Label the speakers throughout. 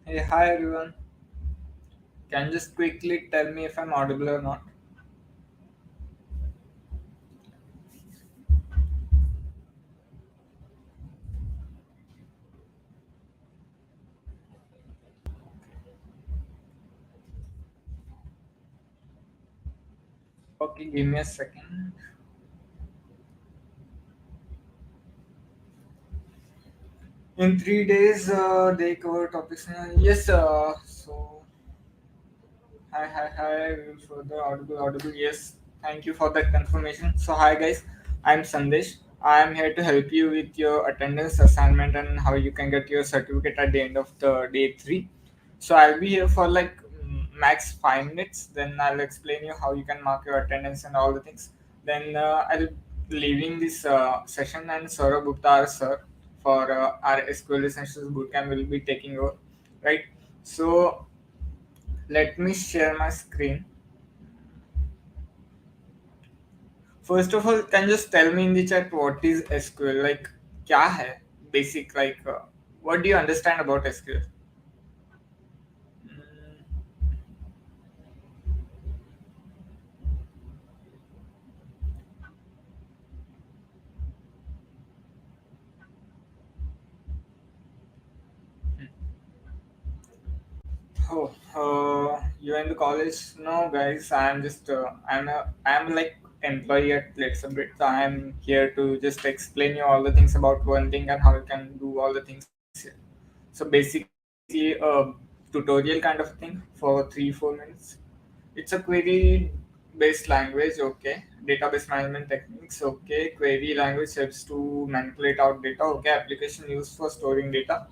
Speaker 1: Hey, hi everyone. Can you just quickly tell me if I'm audible or not? Okay, give me a second. In 3 days, they cover topics. Yes, hi. We will further audible. Yes, thank you for that confirmation. So, hi guys, I'm Sandesh. I am here to help you with your attendance assignment and how you can get your certificate at the end of the day three. So, I'll be here for like max 5 minutes. Then I'll explain you how you can mark your attendance and all the things. Then I'll leaving this session and Saurabh Gupta, our sir, for our SQL Essentials Bootcamp will be taking over, right? So let me share my screen. First of all, can you just tell me in the chat what is SQL? Like, क्या है? Basic, like, what do you understand about SQL? Mm, Oh, you're in the college? No, guys. I'm like employee at LetsUpgrade. So I'm here to just explain you all the things about one thing and how you can do all the things here. So basically, a tutorial kind of thing for 3 4 minutes. It's a query based language, okay. Database management techniques, okay. Query language helps to manipulate out data, okay. Application used for storing data.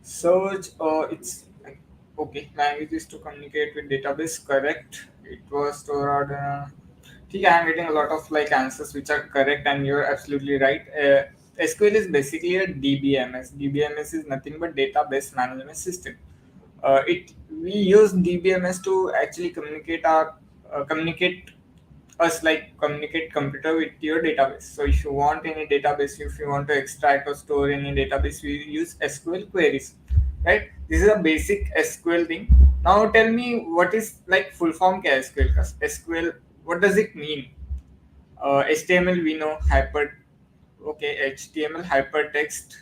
Speaker 1: Search, it's like, okay. Language is to communicate with database, correct. It was stored. Yeah, I'm getting a lot of like answers which are correct, and you're absolutely right. SQL is basically a DBMS. DBMS is nothing but database management system. It We use DBMS to actually communicate us, like communicate computer with your database. So if you want any database, if you want to extract or store any database, we use SQL queries, right? This is a basic SQL thing. Now tell me what is like full form क्या है SQL का? SQL, what does it mean? HTML we know, okay, HTML hypertext.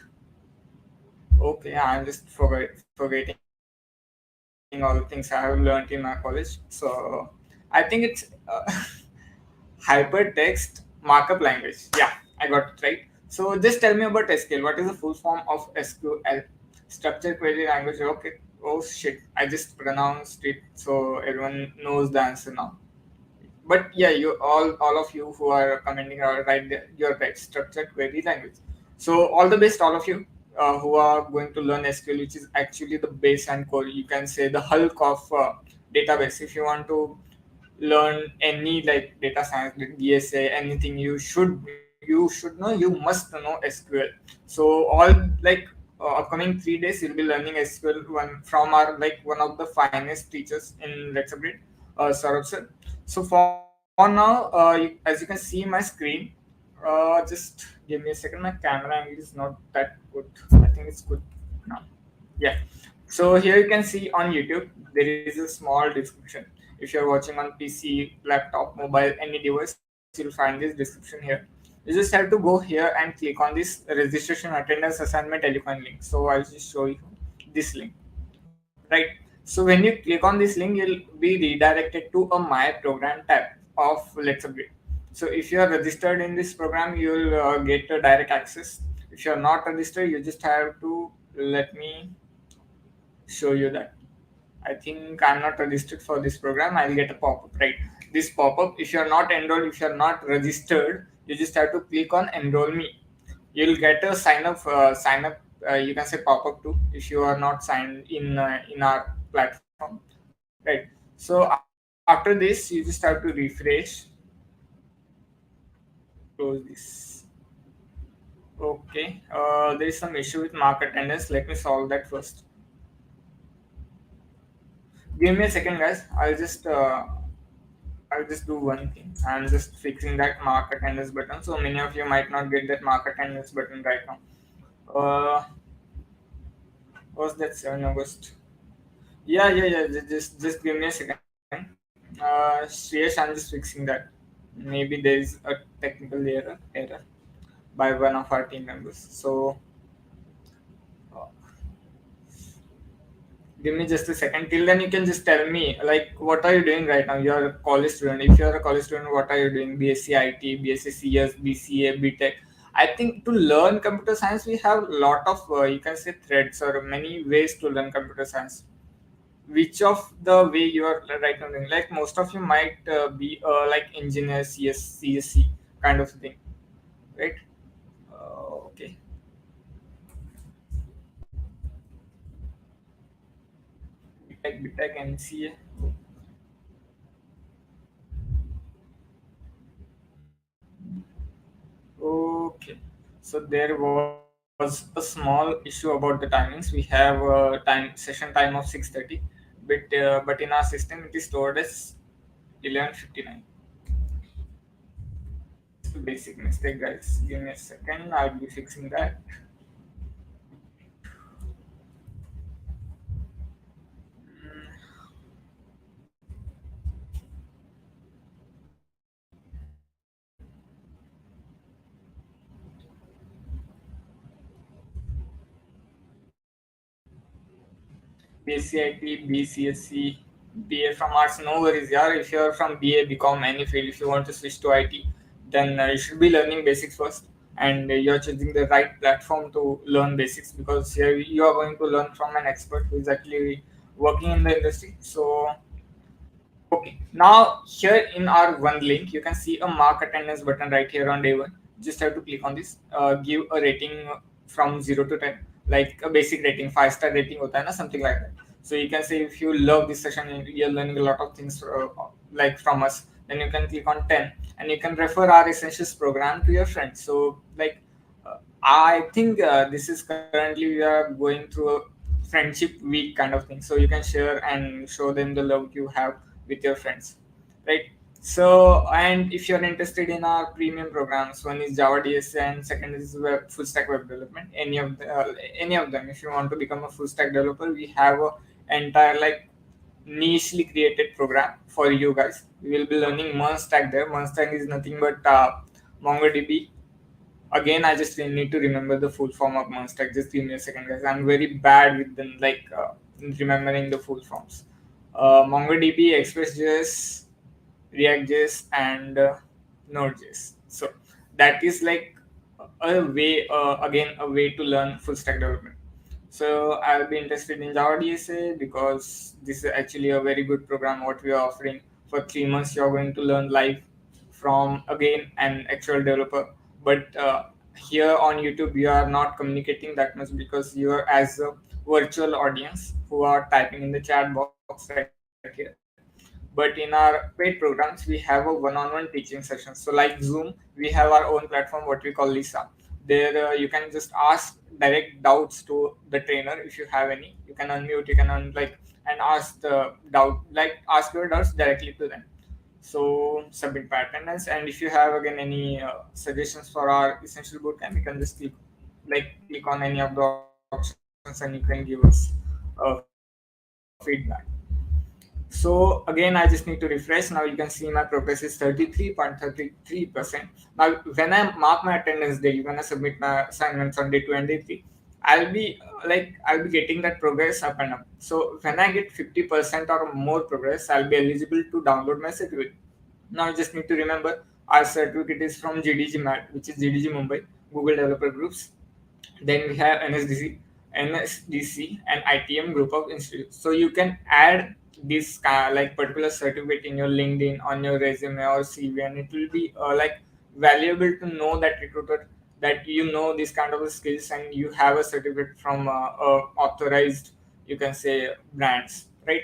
Speaker 1: Okay, I'm just forgetting all the things I have learned in my college. So I think it's hypertext markup language. Yeah, I got it right. So just tell me about SQL. What is the full form of SQL? Structured query language. Okay. Oh shit! I just pronounced it, so everyone knows the answer now. But yeah, you all of you who are commenting are right there. You're right. Structured query language. So all the best, all of you who are going to learn SQL, which is actually the base and core. You can say the hulk of database. If you want to learn any like data science, DSA, anything, you should know. You must know SQL. So all like upcoming 3 days, you'll be learning SQL one from our like one of the finest teachers in Let's Upgrade, Saurabh sir. So for now, as you can see my screen, just give me a second. My camera angle is not that good. I think it's good now. Yeah. So here you can see on YouTube there is a small description. If you're watching on PC, laptop, mobile, any device, you'll find this description here. You just have to go here and click on this registration attendance assignment Elephant link. So I'll just show you this link, right? So when you click on this link, you'll be redirected to a My Program tab of Let's Upgrade. So if you are registered in this program, you'll get a direct access. If you're not registered, you just have to let me show you that. I think I'm not registered for this program. I'll get a pop-up, right? This pop-up, if you're not enrolled, if you're not registered, you just have to click on enroll me. You'll get a sign up. You can say pop-up too if you are not signed in our platform, right? So after this, you just have to refresh, close this. Okay, there is some issue with mark attendance. Let me solve that first. Give me a second, guys. I'll just do one thing. I'm just fixing that mark attendance button. So many of you might not get that mark attendance button right now. Was that 7 August? Yeah. Just give me a second. Shreyas, I'm just fixing that. Maybe there is a technical error by one of our team members. So uh, give me just a second. Till then, you can just tell me like what are you doing right now? You're a college student. If you're a college student, what are you doing? BSc IT, BSc CS, BCA, B.Tech. I think to learn computer science, we have a lot of you can say threads or many ways to learn computer science. Which of the way you are right now doing? Like most of you might be like engineer, CS, CSC kind of thing, right? Okay. B.Tech, MCA. Okay. So there was a small issue about the timings. We have a session time of 6:30, but in our system it is stored as 11:59. Just a basic mistake, guys. Give me a second. I'll be fixing that. BCIT, BCSC, BA from arts, no worries, yeah. If you're from BA, BCom, any field, if you want to switch to IT, then you should be learning basics first. And you're choosing the right platform to learn basics because here you are going to learn from an expert who is actually working in the industry. So okay, now here in our one link, you can see a mark attendance button right here on day one. Just have to click on this. Give a rating from 0 to 10, like a basic rating, 5-star rating, hota hai na, something like that. So you can say if you love this session and you're learning a lot of things like from us, then you can click on 10, and you can refer our essentials program to your friends. So like I think this is currently we are going through a friendship week kind of thing. So you can share and show them the love you have with your friends, right? So, and if you're interested in our premium programs, one is Java DSA and second is full stack web development. Any of them, if you want to become a full stack developer, we have a entire like nichely created program for you guys. We will be learning Merge Stack there. Merge Stack is nothing but MongoDB. Again, I just need to remember the full form of Monster. Just give me a second, guys. I'm very bad with them, like remembering the full forms. MongoDB, ExpressJS, React.js, and Node.js. So that is like a way, again, a way to learn full stack development. So I'll be interested in Java DSA because this is actually a very good program. What we are offering for 3 months, you're going to learn live from again an actual developer. But here on YouTube, you are not communicating that much because you are as a virtual audience who are typing in the chat box right here. But in our paid programs, we have a one-on-one teaching session. So like Zoom, we have our own platform, what we call Lisa. There you can just ask direct doubts to the trainer if you have any. You can unmute, you can like and ask the doubt, like ask your doubts directly to them. So submit by attendance, and if you have again any suggestions for our essential bootcamp, you can just click on any of the options and you can give us feedback. So again, I just need to refresh. Now you can see my progress is 33.33%. Now when I mark my attendance daily, when I submit my assignments on day 2 and day 3, I'll be getting that progress up and up. So when I get 50% or more progress, I'll be eligible to download my certificate. Now you just need to remember our certificate is from GDG MAT, which is GDG Mumbai, Google Developer Groups. Then we have NSDC and ITM group of institutes. So you can add this like particular certificate in your LinkedIn, on your resume or CV, and it will be like valuable to know that recruiter that you know this kind of skills and you have a certificate from authorized, you can say, brands, right?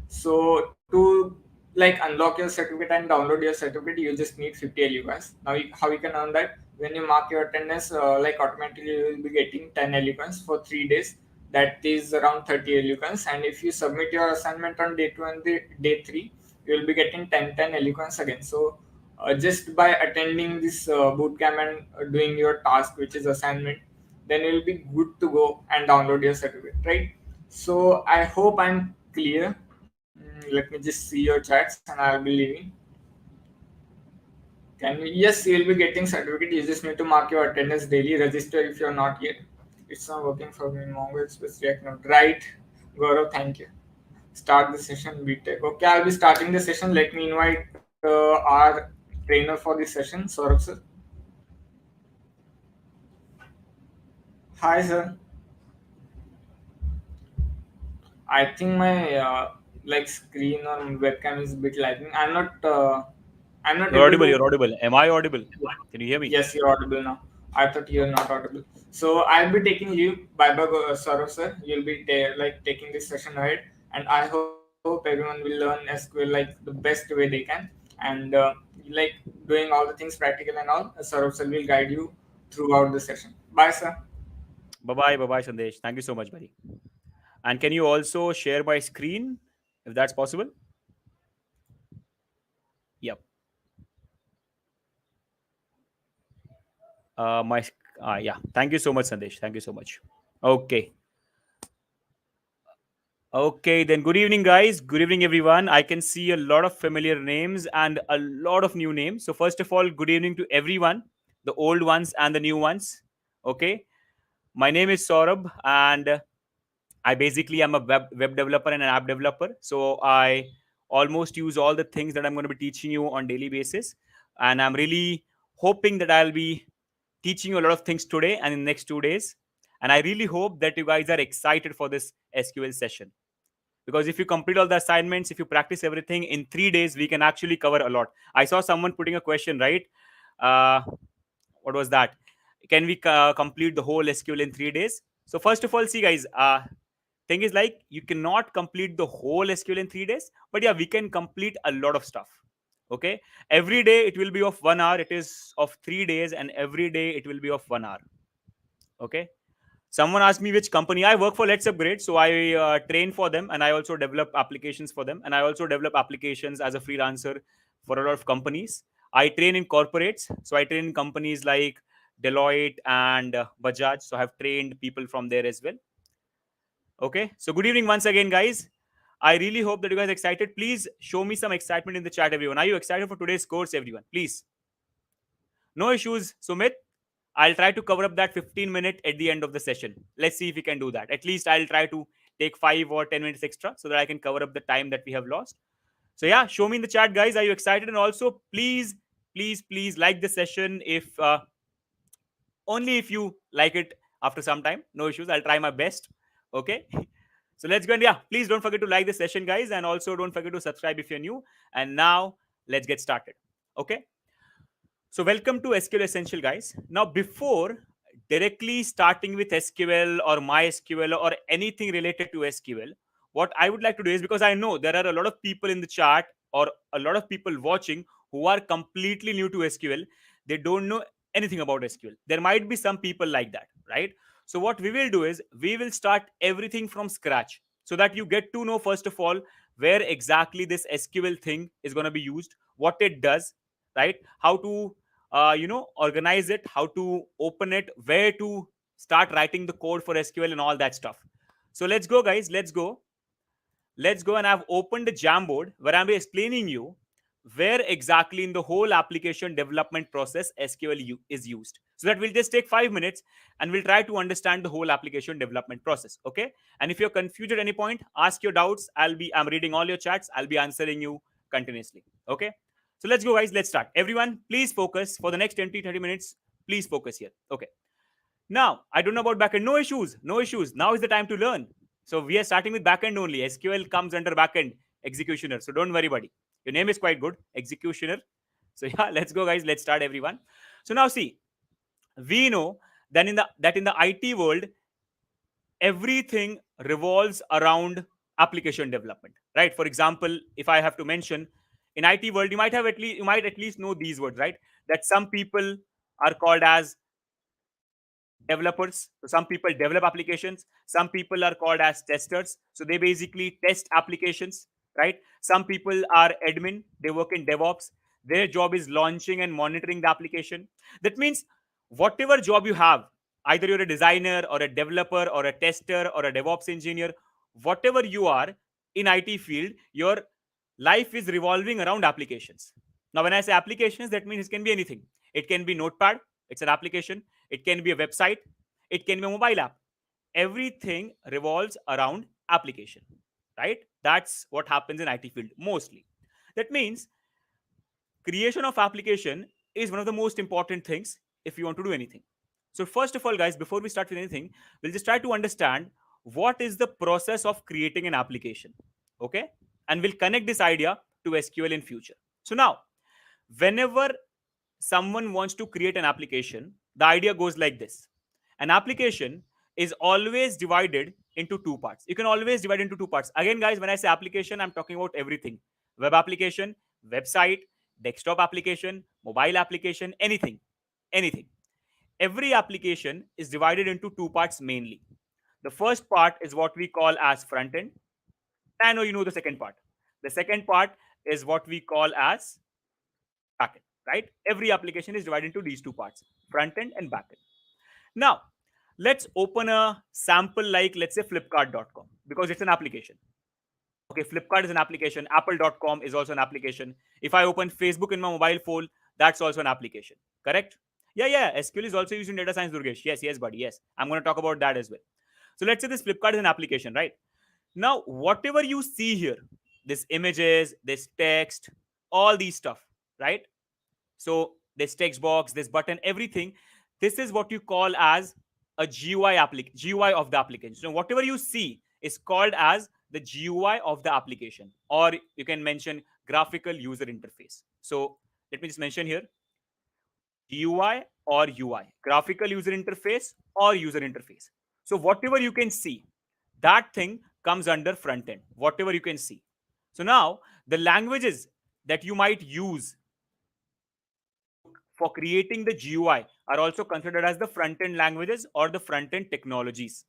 Speaker 1: So to like unlock your certificate and download your certificate, you just need 50 LU-coins. Now how you can earn that? When you mark your attendance, like automatically you will be getting 10 LU-coins for 3 days. That is around 30 LU-coins. And if you submit your assignment on day 2 and day 3, you will be getting 10 LU-coins again. So just by attending this bootcamp and doing your task, which is assignment, then you will be good to go and download your certificate, right? So I hope I'm clear. Let me just see your chats and I'll be leaving. Can we? Yes, you'll be getting certificate. You just need to mark your attendance daily. Register if you're not yet. It's not working for me. Mongo Express React Node. Right, Gaurav. Thank you. Start the session. B.Tech. Okay, I'll be starting the session. Let me invite our trainer for this session, Saurabh sir. Hi, sir. I think my like screen or webcam is a bit lagging. I'm not
Speaker 2: You're
Speaker 1: able
Speaker 2: audible.
Speaker 1: to.
Speaker 2: You're audible. Am I audible? Can you hear me?
Speaker 1: Yes, you're audible now. I thought you're not audible. So I'll be taking you. Bye bye, Saurav sir. You'll be like taking this session ahead, and I hope everyone will learn SQL like the best way they can, and like doing all the things practical and all. Saurav sir will guide you throughout the session. Bye, sir.
Speaker 2: Bye bye. Bye bye, Sandesh. Thank you so much, buddy. And can you also share my screen if that's possible? Yep. My yeah. Thank you so much, Sandesh. Thank you so much. Okay. Okay, then good evening, guys. Good evening, everyone. I can see a lot of familiar names and a lot of new names. So, first of all, good evening to everyone, the old ones and the new ones. Okay, my name is Saurabh, and I basically am a web developer and an app developer. So, I almost use all the things that I'm going to be teaching you on daily basis, and I'm really hoping that I'll be teaching you a lot of things today and in the next 2 days. And I really hope that you guys are excited for this SQL session, because if you complete all the assignments, if you practice everything in 3 days, we can actually cover a lot. I saw someone putting a question, right? uh, what was that? Can we complete the whole SQL in 3 days? So first of all, see guys, thing is like you cannot complete the whole SQL in 3 days, but yeah, we can complete a lot of stuff. Okay, every day it will be of 1 hour, it is of 3 days, and every day it will be of 1 hour. Okay, someone asked me which company. I work for LetsUpgrade, so I train for them, and I also develop applications for them, and I also develop applications as a freelancer for a lot of companies. I train in corporates, so I train in companies like Deloitte and Bajaj. So I have trained people from there as well. Okay, so good evening once again, guys. I really hope that you guys are excited. Please show me some excitement in the chat, everyone. Are you excited for today's course, everyone? Please. No issues, Sumit. I'll try to cover up that 15 minute at the end of the session. Let's see if we can do that. At least I'll try to take 5 or 10 minutes extra so that I can cover up the time that we have lost. So yeah, show me in the chat, guys. Are you excited? And also, please, please, please like the session if only if you like it after some time. No issues. I'll try my best. Okay. So let's go. And yeah, please don't forget to like the session, guys. And also don't forget to subscribe if you're new. And now let's get started. Okay. So welcome to SQL Essential, guys. Now, before directly starting with SQL or MySQL or anything related to SQL, what I would like to do is, because I know there are a lot of people in the chat or a lot of people watching who are completely new to SQL. They don't know anything about SQL. There might be some people like that, right? So what we will do is we will start everything from scratch so that you get to know, first of all, where exactly this SQL thing is going to be used, what it does, right? How to organize it, how to open it, where to start writing the code for SQL and all that stuff. So let's go, guys. Let's go. And I've opened the Jamboard where I'm explaining you where exactly in the whole application development process SQL is used. So that will just take 5 minutes and we'll try to understand the whole application development process. Okay. And if you're confused at any point, ask your doubts. I'm reading all your chats. I'll be answering you continuously. Okay. So let's go, guys. Let's start. Everyone, please focus for the next 20-30 minutes. Please focus here. Okay. Now, I don't know about backend. No issues. No issues. Now is the time to learn. So we are starting with backend only. SQL comes under backend, executioner. So don't worry, buddy. Your name is quite good, executioner. So yeah, let's go, guys. Let's start, everyone. So now see, we know that in the IT world, everything revolves around application development, right? For example, if I have to mention, in IT world, you might at least know these words, right? That some people are called as developers. So some people develop applications. Some people are called as testers. So they basically test applications, right? Some people are admin. They work in DevOps. Their job is launching and monitoring the application. That means whatever job you have, either you're a designer or a developer or a tester or a DevOps engineer, whatever you are, in IT field, your life is revolving around applications. Now, when I say applications, that means it can be anything. It can be Notepad, it's an application. It can be a website. It can be a mobile app. Everything revolves around application, right? That's what happens in IT field mostly. That means creation of application is one of the most important things if you want to do anything. So first of all, guys, before we start with anything, we'll just try to understand what is the process of creating an application. Okay, and we'll connect this idea to SQL in future. So now, whenever someone wants to create an application, the idea goes like this. An application is always divided into two parts. You can always divide into two parts. Again, guys, when I say application, I'm talking about everything. Web application, website, desktop application, mobile application, anything. Anything. Every application is divided into two parts mainly. The first part is what we call as front end. I know you know the second part. The second part is what we call as backend, right? Every application is divided into these two parts, front end and backend. Now, let's open a sample like, let's say, flipkart.com, because it's an application. Okay, Flipkart is an application. Apple.com is also an application. If I open Facebook in my mobile phone, that's also an application. Correct? Yeah, yeah. SQL is also used in data science, Durgesh. Yes, yes, buddy. Yes. I'm going to talk about that as well. So let's say this Flipkart is an application, right? Now, whatever you see here, this images, this text, all these stuff, right? So this text box, this button, everything, this is what you call as a GUI of the application. So whatever you see is called as the GUI of the application, or you can mention graphical user interface. So let me just mention here GUI or UI, graphical user interface or user interface. So whatever you can see, that thing comes under front end, whatever you can see. So now the languages that you might use for creating the GUI are also considered as the front end languages or the front end technologies.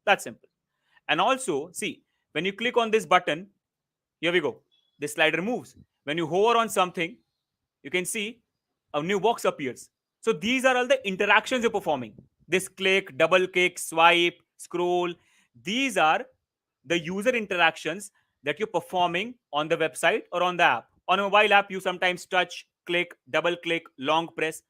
Speaker 2: That's simple. And also, see, when you click on this button, here we go. This slider moves. When you hover on something, you can see a new box appears. So these are all the interactions you're performing. This click, double click, swipe, scroll. These are the user interactions that you're performing on the website or on the app. On a mobile app, you sometimes touch, click, double click, long press.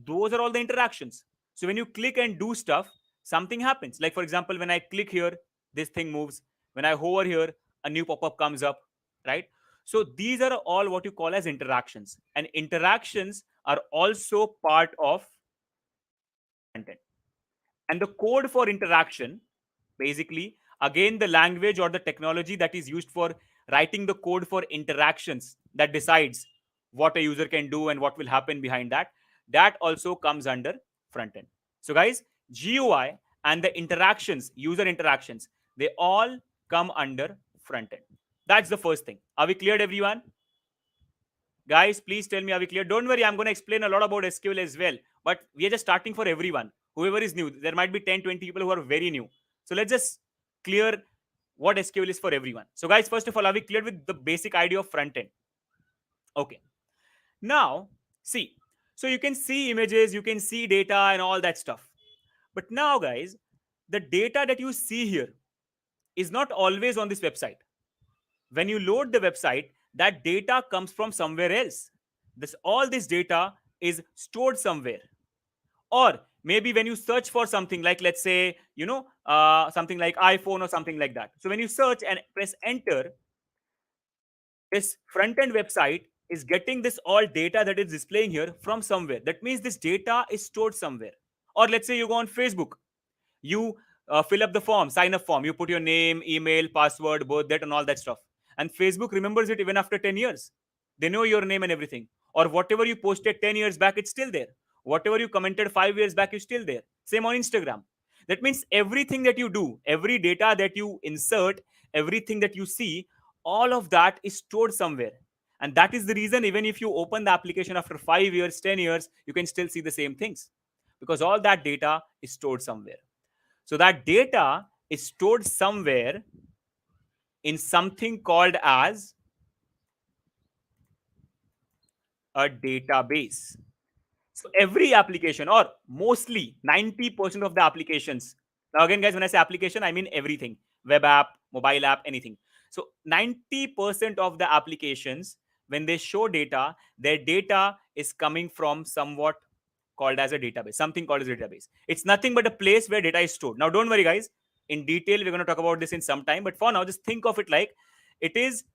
Speaker 2: Those are all the interactions. So when you click and do stuff, something happens. Like, for example, when I click here, this thing moves. When I hover here, a new pop-up comes up, right? So these are all what you call as interactions. And interactions are also part of content. And the code for interaction, basically, again, the language or the technology that is used for writing the code for interactions that decides what a user can do and what will happen behind that, that also comes under front end. So guys, GUI and the interactions, user interactions, they all come under front end. That's the first thing. Are we cleared, everyone? Guys, please tell me, are we clear? Don't worry, I'm going to explain a lot about SQL as well. But we are just starting for everyone. Whoever is new, there might be 10, 20 people who are very new. So let's just clear what SQL is for everyone. So guys, first of all, are we clear with the basic idea of front end? Okay. Now, see. So you can see images, you can see data and all that stuff. But now, guys, the data that you see here is not always on this website. When you load the website, that data comes from somewhere else. All this data is stored somewhere. Or maybe when you search for something like, let's say, something like iPhone or something like that. So when you search and press enter, this front end website is getting this all data that is displaying here from somewhere. That means this data is stored somewhere. Or let's say you go on Facebook, you fill up the form, sign up form, you put your name, email, password, birth date, and all that stuff. And Facebook remembers it even after 10 years. They know your name and everything. Or whatever you posted 10 years back, it's still there. Whatever you commented 5 years back is still there. Same on Instagram. That means everything that you do, every data that you insert, everything that you see, all of that is stored somewhere. And that is the reason, even if you open the application after 5 years, 10 years, you can still see the same things. Because all that data is stored somewhere. So that data is stored somewhere in something called as a database. So every application, or mostly 90% of the applications. Now again, guys, when I say application, I mean everything. Web app, mobile app, anything. So 90% of the applications, when they show data, their data is coming from somewhat called as a database, something called as a database. It's nothing but a place where data is stored. Now, don't worry, guys. In detail, we're going to talk about this in some time. But for now, just think of it like it is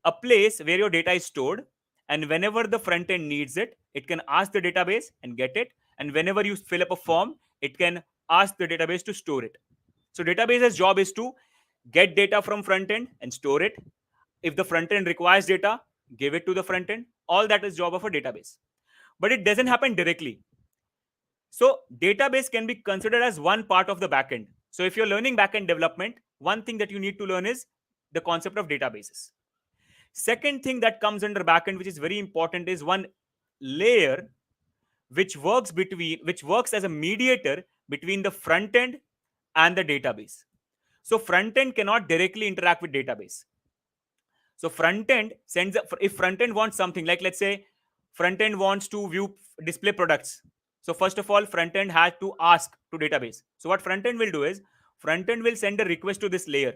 Speaker 2: a place where your data is stored. And whenever the front end needs it, it can ask the database and get it. And whenever you fill up a form, it can ask the database to store it. So database's job is to get data from front end and store it. If the front end requires data, give it to the front end. All that is job of a database. But it doesn't happen directly. So database can be considered as one part of the backend. So if you're learning backend development, one thing that you need to learn is the concept of databases. Second thing that comes under backend, which is very important, is one layer which works as a mediator between the front end and the database. So front end cannot directly interact with database. So front end sends if front end wants something, like let's say front end wants to view display products. So first of all, front end has to ask to database. So what front end will do is front end will send a request to this layer.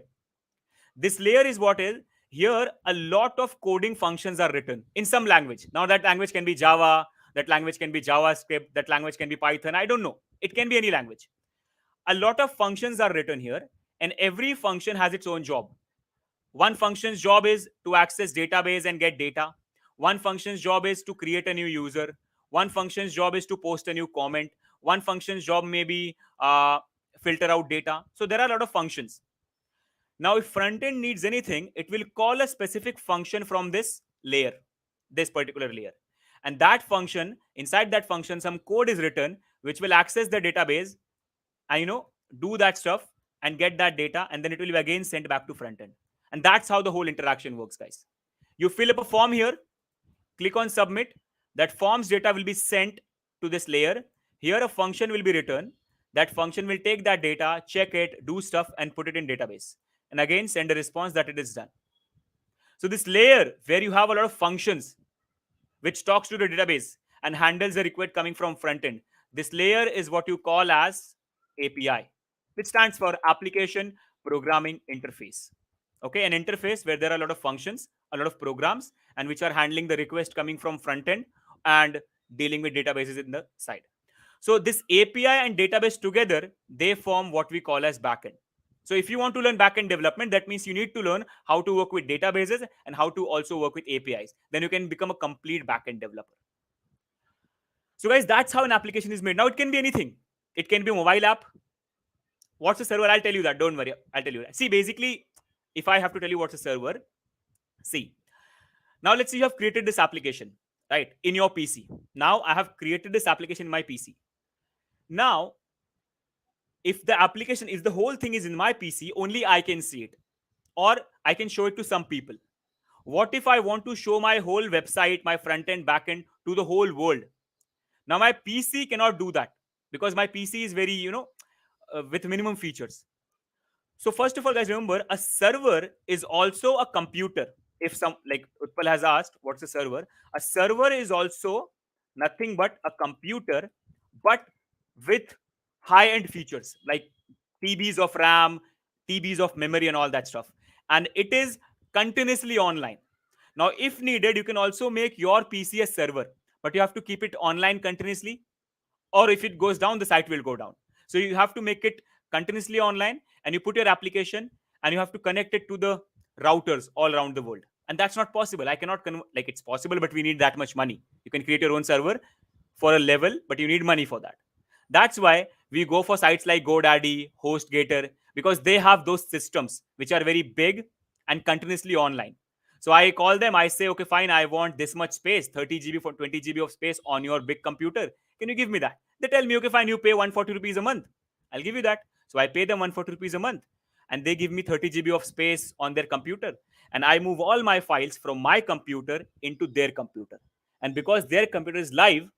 Speaker 2: This layer is what is here. A lot of coding functions are written in some language. Now that language can be Java, that language can be JavaScript, that language can be Python. I don't know. It can be any language. A lot of functions are written here, and every function has its own job. One function's job is to access database and get data. One function's job is to create a new user. One function's job is to post a new comment. One function's job may be filter out data. So there are a lot of functions. Now, if front end needs anything, it will call a specific function from this layer, this particular layer. And that function, inside that function, some code is written which will access the database and do that stuff and get that data, and then it will be again sent back to front end. And that's how the whole interaction works, guys. You fill up a form here, click on submit. That form's data will be sent to this layer. Here a function will be written. That function will take that data, check it, do stuff, and put it in database. And again, send a response that it is done. So this layer where you have a lot of functions which talks to the database and handles the request coming from front end, this layer is what you call as API, which stands for Application Programming Interface. Okay, an interface where there are a lot of functions, a lot of programs, and which are handling the request coming from front end and dealing with databases in the side. So this API and database together, they form what we call as backend. So if you want to learn backend development, that means you need to learn how to work with databases and how to also work with APIs. Then you can become a complete backend developer. So guys, that's how an application is made. Now it can be anything. It can be a mobile app. What's a server? I'll tell you that. Don't worry. I'll tell you that. See, basically, if I have to tell you what's a server, see. Now let's say you have created this application, right, in your PC. Now I have created this application in my PC. Now, if the application is the whole thing is in my PC, only I can see it, or I can show it to some people. What if I want to show my whole website, my front end, back end to the whole world? Now my PC cannot do that because my PC is very, with minimum features. So first of all, guys, remember a server is also a computer. If some, like Utpal has asked, what's a server? A server is also nothing but a computer, but with high-end features like TBs of RAM, TBs of memory, and all that stuff. And it is continuously online. Now, if needed, you can also make your PC a server, but you have to keep it online continuously. Or if it goes down, the site will go down. So you have to make it continuously online, and you put your application and you have to connect it to the routers all around the world. And that's not possible. I cannot like, it's possible, but we need that much money. You can create your own server for a level, but you need money for that. That's why we go for sites like GoDaddy, HostGator, because they have those systems which are very big and continuously online. So I call them, I say, okay, fine, I want this much space, 30 GB for 20 GB of space on your big computer. Can you give me that? They tell me, okay, fine, you pay 140 rupees a month. I'll give you that. So I pay them 140 rupees a month, and they give me 30 GB of space on their computer. And I move all my files from my computer into their computer. And because their computer is live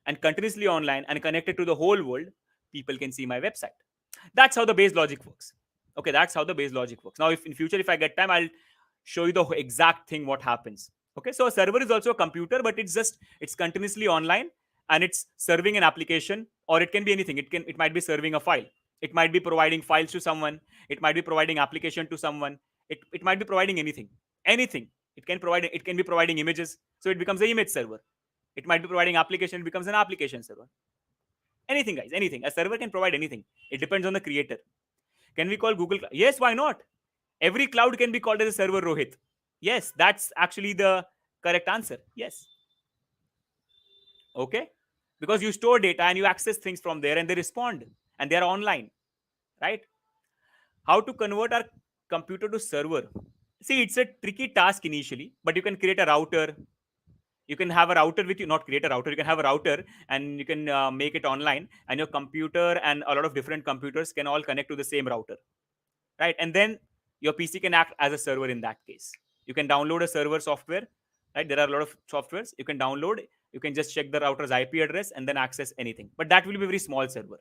Speaker 2: and continuously online and connected to the whole world, people can see my website. That's how the base logic works. Okay, that's how the base logic works. Now, if in future, if I get time, I'll show you the exact thing what happens. Okay, so a server is also a computer, but it's continuously online and it's serving an application, or it can be anything. It might be serving a file. It might be providing files to someone. It might be providing application to someone. It might be providing anything. It can be providing images, so it becomes an image server. It might be providing application, it becomes an application server. Anything, guys, anything. A server can provide anything. It depends on the creator. Can we call Google? Yes, why not? Every cloud can be called as a server, Rohit. Yes, that's actually the correct answer. Yes. Okay. Because you store data and you access things from there and they respond and they are online, right? How to convert our computer to server? See, it's a tricky task initially, but you can create a router. You can have a router with you, not create a router. You can have a router and you can make it online, and your computer and a lot of different computers can all connect to the same router, right? And then your PC can act as a server in that case. You can download a server software, right? There are a lot of softwares you can download. You can just check the router's IP address and then access anything. But that will be a very small server.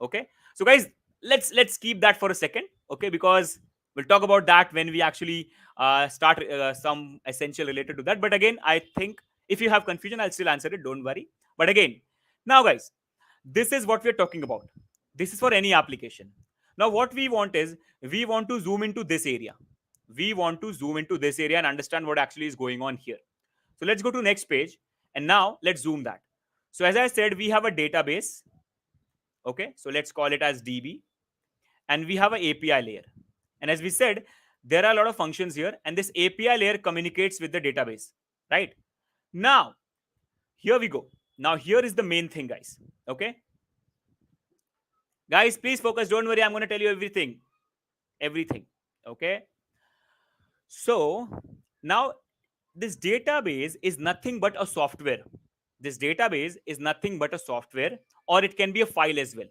Speaker 2: Okay. So guys, let's keep that for a second, okay? Because we'll talk about that when we actually start some essential related to that. But again, I think if you have confusion, I'll still answer it. Don't worry. But again, now guys, this is what we're talking about. This is for any application. Now, what we want is we want to zoom into this area. We want to zoom into this area and understand what actually is going on here. So let's go to next page. And now let's zoom that. So as I said, we have a database. Okay, so let's call it as DB. And we have an API layer. And as we said, there are a lot of functions here. And this API layer communicates with the database, right? Now, here we go. Now, here is the main thing, guys. Okay. Guys, please focus. Don't worry. I'm going to tell you everything. Everything. Okay. So, now this database is nothing but a software. This database is nothing but a software, or it can be a file as well.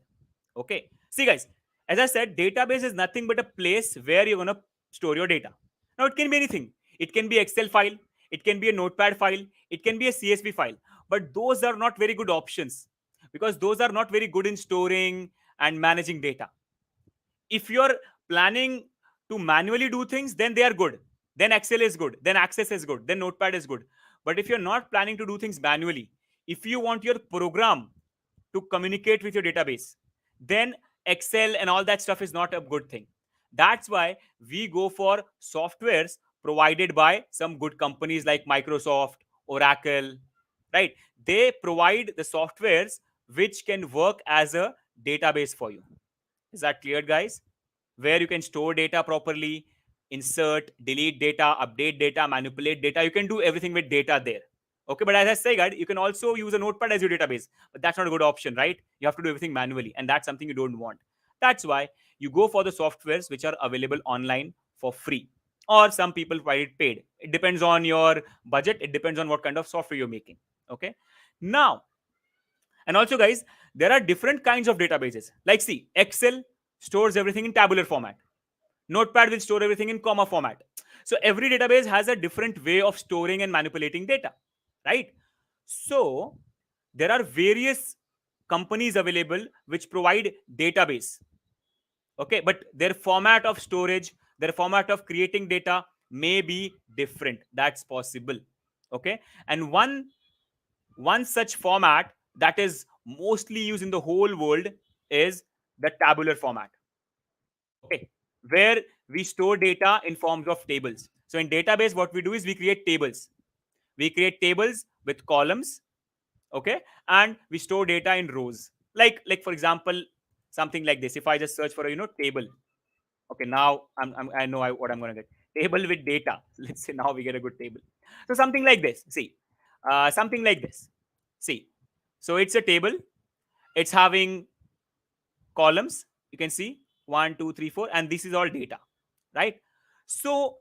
Speaker 2: Okay. See, guys, as I said, database is nothing but a place where you're going to store your data. Now, it can be anything. It can be Excel file. It can be a notepad file. It can be a CSV file. But those are not very good options because those are not very good in storing and managing data. If you're planning to manually do things, then they are good. Then Excel is good. Then Access is good. Then Notepad is good. But if you're not planning to do things manually, if you want your program to communicate with your database, then Excel and all that stuff is not a good thing. That's why we go for softwares provided by some good companies like Microsoft, Oracle, right? They provide the softwares which can work as a database for you. Is that clear, guys? Where you can store data properly, insert, delete data, update data, manipulate data. You can do everything with data there. Okay, but as I say, guys, you can also use a notepad as your database, but that's not a good option, right? You have to do everything manually, and that's something you don't want. That's why you go for the softwares which are available online for free, or some people provide it paid. It depends on your budget. It depends on what kind of software you're making. Okay, now, and also, guys, there are different kinds of databases. Like, see, Excel stores everything in tabular format. Notepad will store everything in comma format. So every database has a different way of storing and manipulating data, right? So there are various companies available which provide database. Okay, but their format of storage, their format of creating data may be different. That's possible. Okay, and one such format that is mostly used in the whole world is the tabular format. Okay, where we store data in forms of tables. So in database, what we do is we create tables. We create tables with columns, okay, and we store data in rows. Like for example, something like this. If I just search for a table, okay, now I know what I'm going to get. Table with data. Let's say now we get a good table. So something like this. See, something like this. See, so it's a table. It's having columns. You can see 1, 2, 3, 4, and this is all data, right? So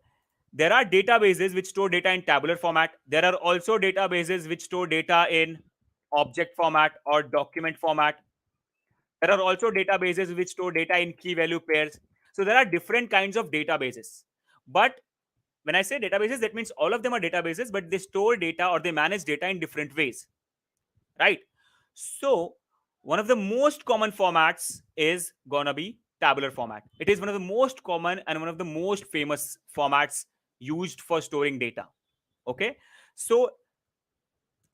Speaker 2: there are databases which store data in tabular format. There are also databases which store data in object format or document format. There are also databases which store data in key value pairs. So there are different kinds of databases. But when I say databases, that means all of them are databases, but they store data or they manage data in different ways, right? So one of the most common formats is gonna be tabular format. It is one of the most common and one of the most famous formats used for storing data. Okay, so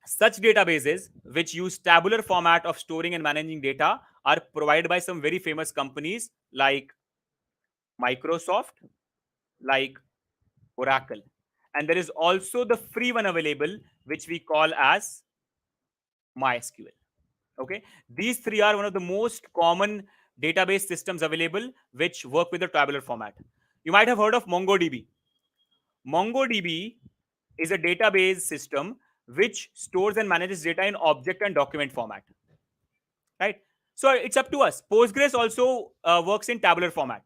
Speaker 2: such databases which use tabular format of storing and managing data are provided by some very famous companies like Microsoft, like Oracle. And there is also the free one available, which we call as MySQL. Okay, these three are one of the most common database systems available which work with the tabular format. You might have heard of MongoDB. MongoDB is a database system which stores and manages data in object and document format, right? So it's up to us. Postgres also works in tabular format.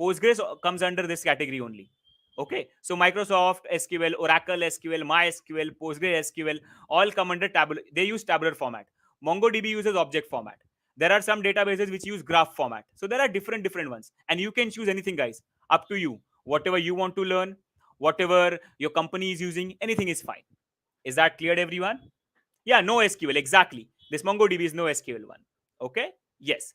Speaker 2: Postgres comes under this category only. Okay, so Microsoft SQL, Oracle SQL, MySQL, Postgres SQL all come under tabular. They use tabular format. MongoDB uses object format. There are some databases which use graph format. So there are different ones, and you can choose anything, guys. Up to you. Whatever you want to learn, whatever your company is using, anything is fine. Is that clear, everyone? Yeah, no SQL, exactly. This MongoDB is no SQL one. Okay, yes.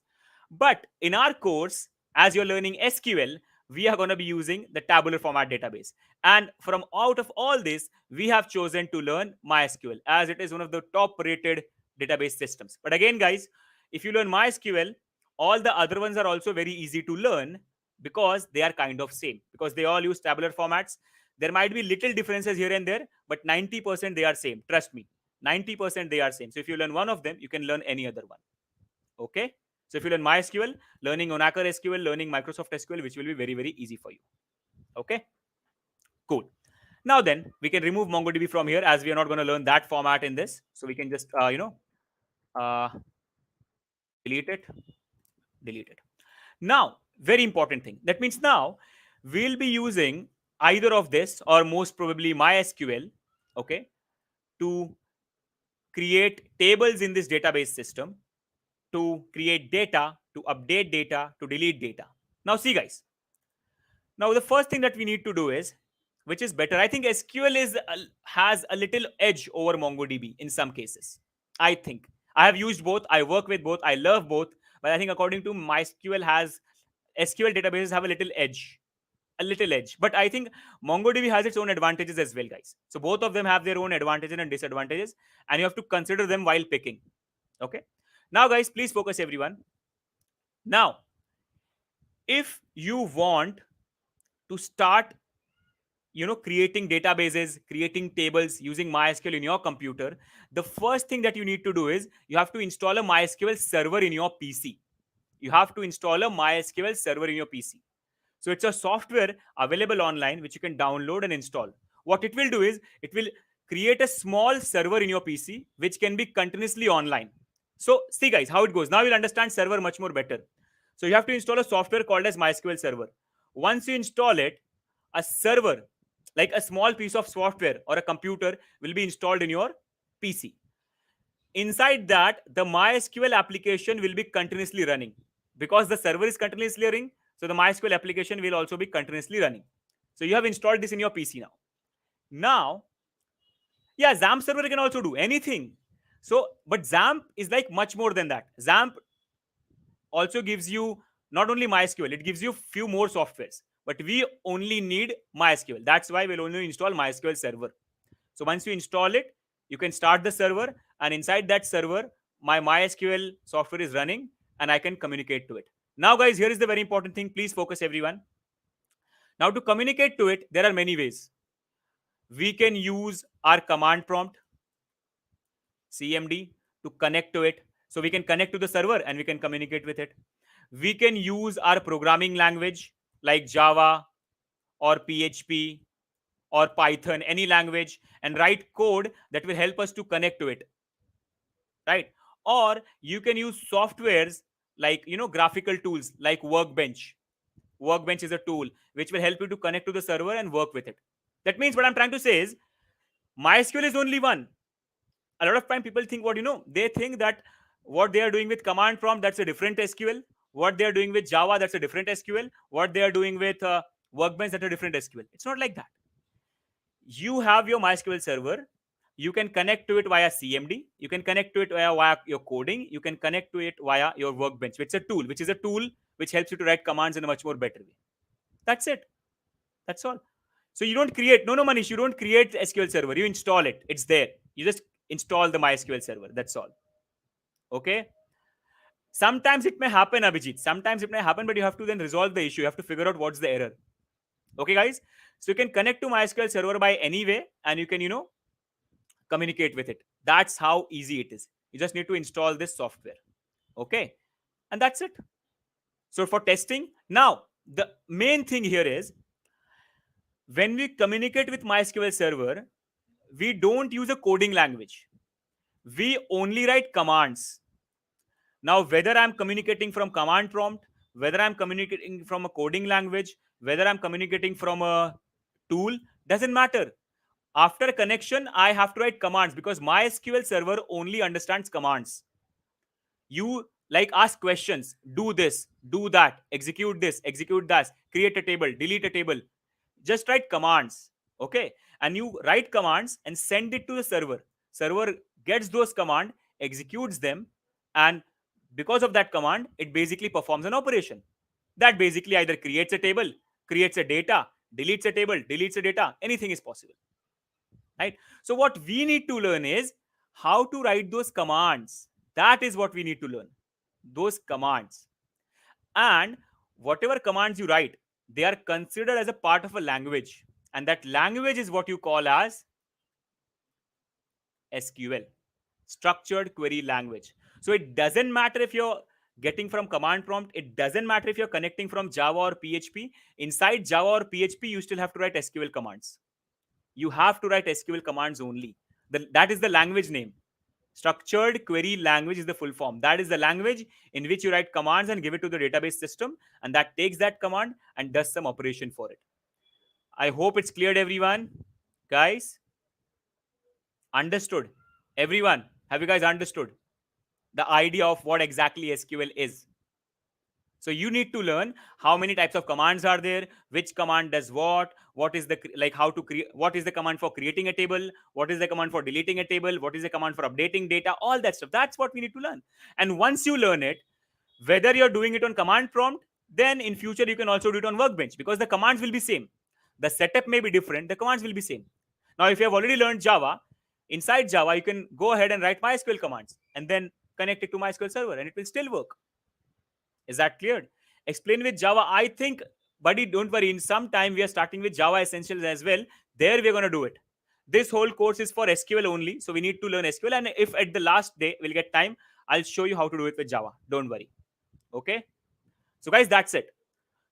Speaker 2: But in our course, as you're learning SQL, we are going to be using the tabular format database. And from out of all this, we have chosen to learn MySQL as it is one of the top rated database systems. But again, guys, if you learn MySQL, all the other ones are also very easy to learn because they are kind of same, because they all use tabular formats. There might be little differences here and there, but 90% they are same. Trust me, 90% they are same. So if you learn one of them, you can learn any other one. Okay, so if you learn MySQL, learning Oracle SQL, learning Microsoft SQL, which will be very easy for you. Okay, cool. Now then, we can remove MongoDB from here as we are not going to learn that format in this. So we can just uh, delete it. Now, very important thing. That means now we'll be using either of this or most probably MySQL, okay, to create tables in this database system, to create data, to update data, to delete data. Now, see, guys. Now, the first thing that we need to do is, which is better, I think SQL has a little edge over MongoDB in some cases. I think I have used both. I work with both. I love both. But I think according to MySQL has SQL databases have a little edge. But I think MongoDB has its own advantages as well, guys. So both of them have their own advantages and disadvantages, and you have to consider them while picking. Okay. Now, guys, please focus, everyone. Now, if you want to start, creating databases, creating tables using MySQL in your computer, the first thing that you need to do is you have to install a MySQL server in your PC. You have to install a MySQL server in your PC. So it's a software available online which you can download and install. What it will do is it will create a small server in your PC which can be continuously online. So see, guys, how it goes. Now you'll understand server much more better. So you have to install a software called as MySQL server. Once you install it, a server, like a small piece of software or a computer, will be installed in your PC. Inside that, the MySQL application will be continuously running. Because the server is continuously running, so the MySQL application will also be continuously running. So you have installed this in your PC now. Now, yeah, XAMPP server can also do anything. So, but XAMPP is like much more than that. XAMPP also gives you not only MySQL, it gives you few more softwares. But we only need MySQL. That's why we'll only install MySQL server. So once you install it, you can start the server, and inside that server, my MySQL software is running, and I can communicate to it. Now, guys, here is the very important thing. Please focus, everyone. Now, to communicate to it, there are many ways. We can use our command prompt, CMD, to connect to it. So we can connect to the server and we can communicate with it. We can use our programming language like Java or PHP or Python, any language, and write code that will help us to connect to it, right? Or you can use softwares like, graphical tools like Workbench. Workbench is a tool which will help you to connect to the server and work with it. That means what I'm trying to say is MySQL is only one. A lot of time people think they think that what they are doing with command prompt, that's a different SQL. What they are doing with Java, that's a different SQL. What they are doing with Workbench, that's a different SQL. It's not like that. You have your MySQL server. You can connect to it via CMD. You can connect to it via your coding. You can connect to it via your Workbench, which is a tool which helps you to write commands in a much more better way. That's it. That's all. So you don't create, no Manish, you don't create the SQL server. You install it. It's there. You just install the MySQL server. That's all. Okay. Sometimes it may happen, Abhijit. Sometimes it may happen, but you have to then resolve the issue. You have to figure out what's the error. Okay, guys. So you can connect to MySQL server by any way, and you can, communicate with it. That's how easy it is. You just need to install this software. Okay, and that's it. So for testing, now the main thing here is when we communicate with MySQL server, we don't use a coding language. We only write commands. Now, whether I'm communicating from command prompt, whether I'm communicating from a coding language, whether I'm communicating from a tool, doesn't matter. After a connection, I have to write commands because MySQL server only understands commands. You like ask questions, do this, do that, execute that, create a table, delete a table. Just write commands. Okay, and you write commands and send it to the server gets those command, executes them, and because of that command it basically performs an operation that basically either creates a table, creates a data, deletes a table, deletes a data. Anything is possible, right? So what we need to learn is how to write those commands. That is what we need to learn, those commands. And whatever commands you write, they are considered as a part of a language, and that language is what you call as SQL, structured query language. So it doesn't matter if you're getting from command prompt, it doesn't matter if you're connecting from Java or PHP. Inside Java or PHP you still have to write SQL commands. You have to write SQL commands only. That is the language name. Structured query language is the full form. That is the language in which you write commands and give it to the database system, and that takes that command and does some operation for it. I hope it's clear to everyone. Guys, understood? Everyone, have you guys understood the idea of what exactly SQL is? So you need to learn how many types of commands are there, which command does what is the like how to create, what is the command for creating a table, what is the command for deleting a table, what is the command for updating data, all that stuff. That's what we need to learn. And once you learn it, whether you're doing it on command prompt, then in future you can also do it on Workbench because the commands will be same. The setup may be different, the commands will be same. Now, if you have already learned Java, inside Java you can go ahead and write MySQL commands and then connect it to MySQL server and it will still work. Is that clear? Explain with Java. I think, buddy, don't worry. In some time, we are starting with Java Essentials as well. There, we're going to do it. This whole course is for SQL only. So we need to learn SQL. And if at the last day we'll get time, I'll show you how to do it with Java. Don't worry. Okay. So, guys, that's it.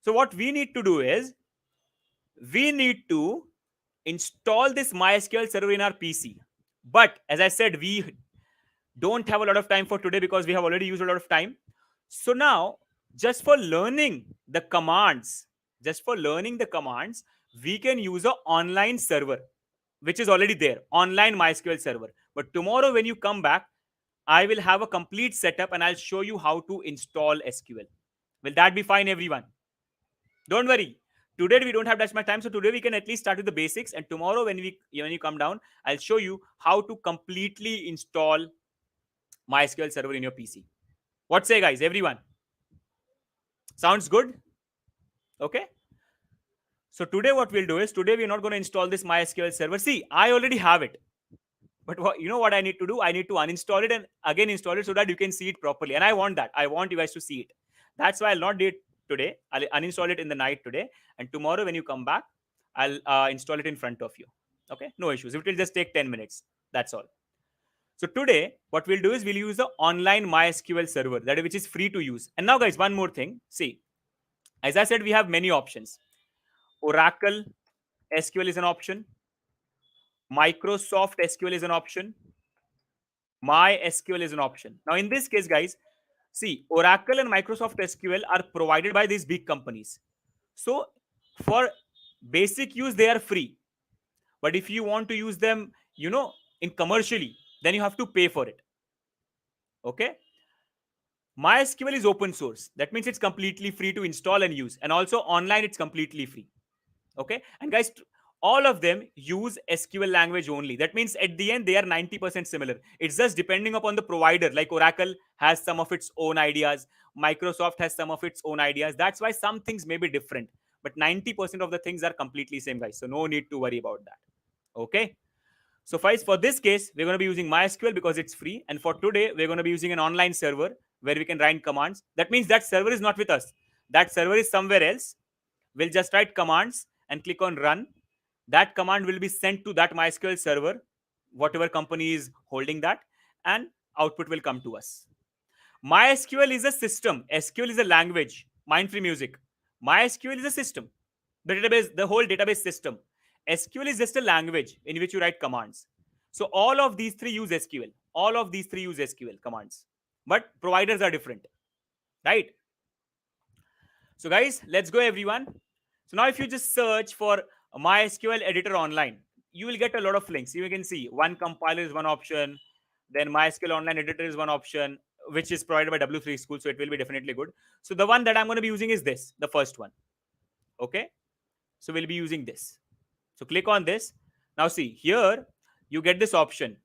Speaker 2: So, what we need to do is we need to install this MySQL server in our PC. But as I said, we don't have a lot of time for today because we have already used a lot of time. So now, just for learning the commands, we can use an online server, which is already there, online MySQL server. But tomorrow when you come back, I will have a complete setup and I'll show you how to install SQL. Will that be fine, everyone? Don't worry. Today we don't have that much time, so today we can at least start with the basics. And tomorrow when you come down, I'll show you how to completely install MySQL server in your PC. What say, guys? Everyone? Sounds good? Okay. So today what we'll do is, today we're not going to install this MySQL server. See, I already have it. But you know what I need to do? I need to uninstall it and again install it so that you can see it properly. And I want that. I want you guys to see it. That's why I'll not do it today. I'll uninstall it in the night today. And tomorrow when you come back, I'll install it in front of you. Okay? No issues. It will just take 10 minutes. That's all. So today, what we'll do is we'll use the online MySQL server, which is free to use. And now, guys, one more thing. See, as I said, we have many options. Oracle SQL is an option. Microsoft SQL is an option. MySQL is an option. Now, in this case, guys, see, Oracle and Microsoft SQL are provided by these big companies. So for basic use, they are free. But if you want to use them, in commercially, then you have to pay for it. Okay. MySQL is open source. That means it's completely free to install and use. And also online, it's completely free. Okay. And guys, all of them use SQL language only. That means at the end, they are 90% similar. It's just depending upon the provider. Like Oracle has some of its own ideas. Microsoft has some of its own ideas. That's why some things may be different. But 90% of the things are completely same, guys. So no need to worry about that. Okay. So guys, for this case, we're going to be using MySQL because it's free. And for today, we're going to be using an online server where we can write commands. That means that server is not with us. That server is somewhere else. We'll just write commands and click on run, that command will be sent to that MySQL server, whatever company is holding that, and output will come to us. MySQL is a system. SQL is a language. Mind-free music. MySQL is a system. The database, the whole database system. SQL is just a language in which you write commands. So all of these three use SQL. All of these three use SQL commands. But providers are different, right? So guys, let's go everyone. So now if you just search for MySQL editor online, you will get a lot of links. You can see one compiler is one option, then MySQL online editor is one option, which is provided by W3 School, so it will be definitely good. So the one that I'm going to be using is this, the first one. Okay, so we'll be using this. So click on this. Now see, here you get this option.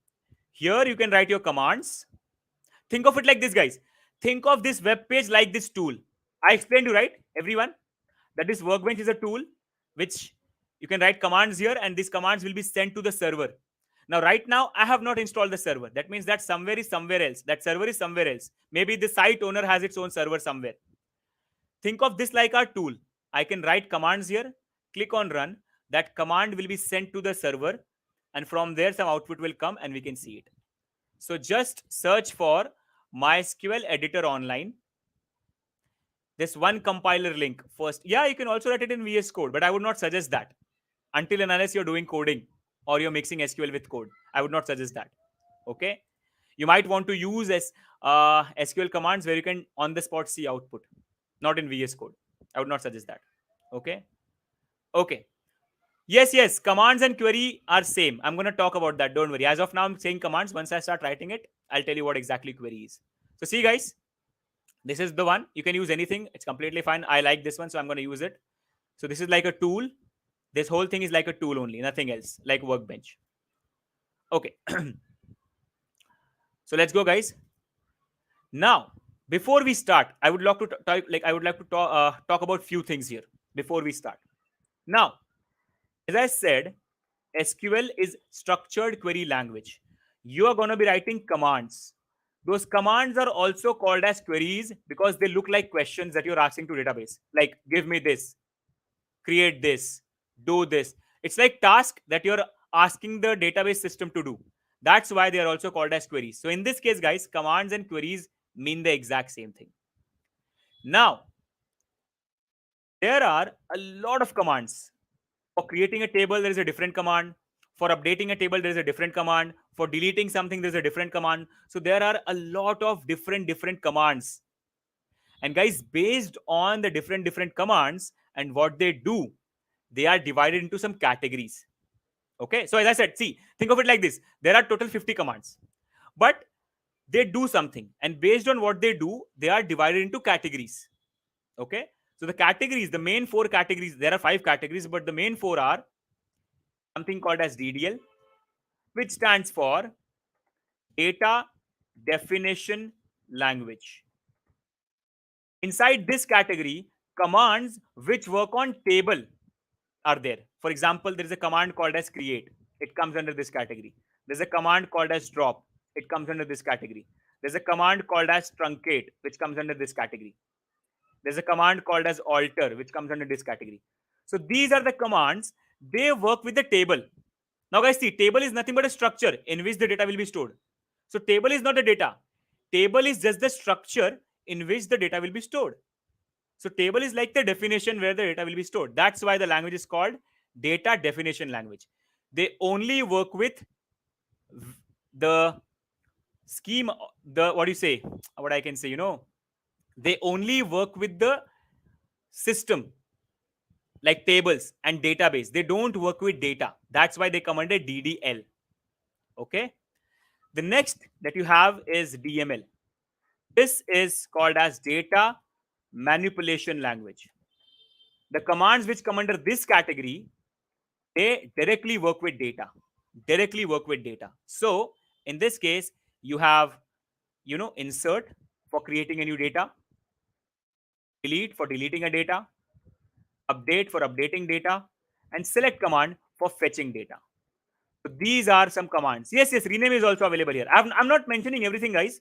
Speaker 2: Here you can write your commands. Think of it like this, guys. Think of this web page like this tool. I explained you, right, everyone, that this workbench is a tool which you can write commands here, and these commands will be sent to the server. Now, right now, I have not installed the server. That means that somewhere is somewhere else. That server is somewhere else. Maybe the site owner has its own server somewhere. Think of this like our tool. I can write commands here, click on run. That command will be sent to the server, and from there, some output will come and we can see it. So just search for MySQL editor online. This one compiler link first. Yeah, you can also write it in VS Code, but I would not suggest that until and unless you're doing coding or you're mixing SQL with code. I would not suggest that. Okay. You might want to use SQL commands where you can on the spot see output, not in VS Code. I would not suggest that. Okay. Okay. Yes. Commands and query are same. I'm going to talk about that. Don't worry. As of now, I'm saying commands. Once I start writing it, I'll tell you what exactly query is. So see, guys, this is the one. You can use anything. It's completely fine. I like this one, so I'm going to use it. So this is like a tool. This whole thing is like a tool only, nothing else, like workbench. Okay. So let's go, guys. Now, before we start, I would like to talk about few things here before we start. Now, as I said, SQL is structured query language. You are going to be writing commands. Those commands are also called as queries because they look like questions that you're asking to database. Like, give me this, create this, do this. It's like task that you're asking the database system to do. That's why they are also called as queries. So in this case, guys, commands and queries mean the exact same thing. Now, there are a lot of commands. For creating a table, there is a different command. For updating a table, there is a different command. For deleting something, there's a different command. So there are a lot of different commands. And guys, based on the different commands and what they do, they are divided into some categories. Okay. So as I said, see, think of it like this. There are total 50 commands, but they do something. And based on what they do, they are divided into categories. Okay. So the categories, the main 4 categories, there are 5 categories, but the main 4 are something called as DDL, which stands for Data Definition Language. Inside this category, commands which work on table are there. For example, there is a command called as create. It comes under this category. There's a command called as drop. It comes under this category. There's a command called as truncate, which comes under this category. There's a command called as alter, which comes under this category. So these are the commands. They work with the table. Now, guys, see, table is nothing but a structure in which the data will be stored. So table is not the data. Table is just the structure in which the data will be stored. So table is like the definition where the data will be stored. That's why the language is called data definition language. They only work with the scheme, what I can say, they only work with the system like tables and database. They don't work with data. That's why they come under DDL. Okay. The next that you have is DML. This is called as data manipulation language. The commands which come under this category, they directly work with data. So in this case, you have, insert for creating a new data, delete for deleting a data, update for updating data, and select command for fetching data. So these are some commands. Yes, rename is also available here. I'm not mentioning everything, guys,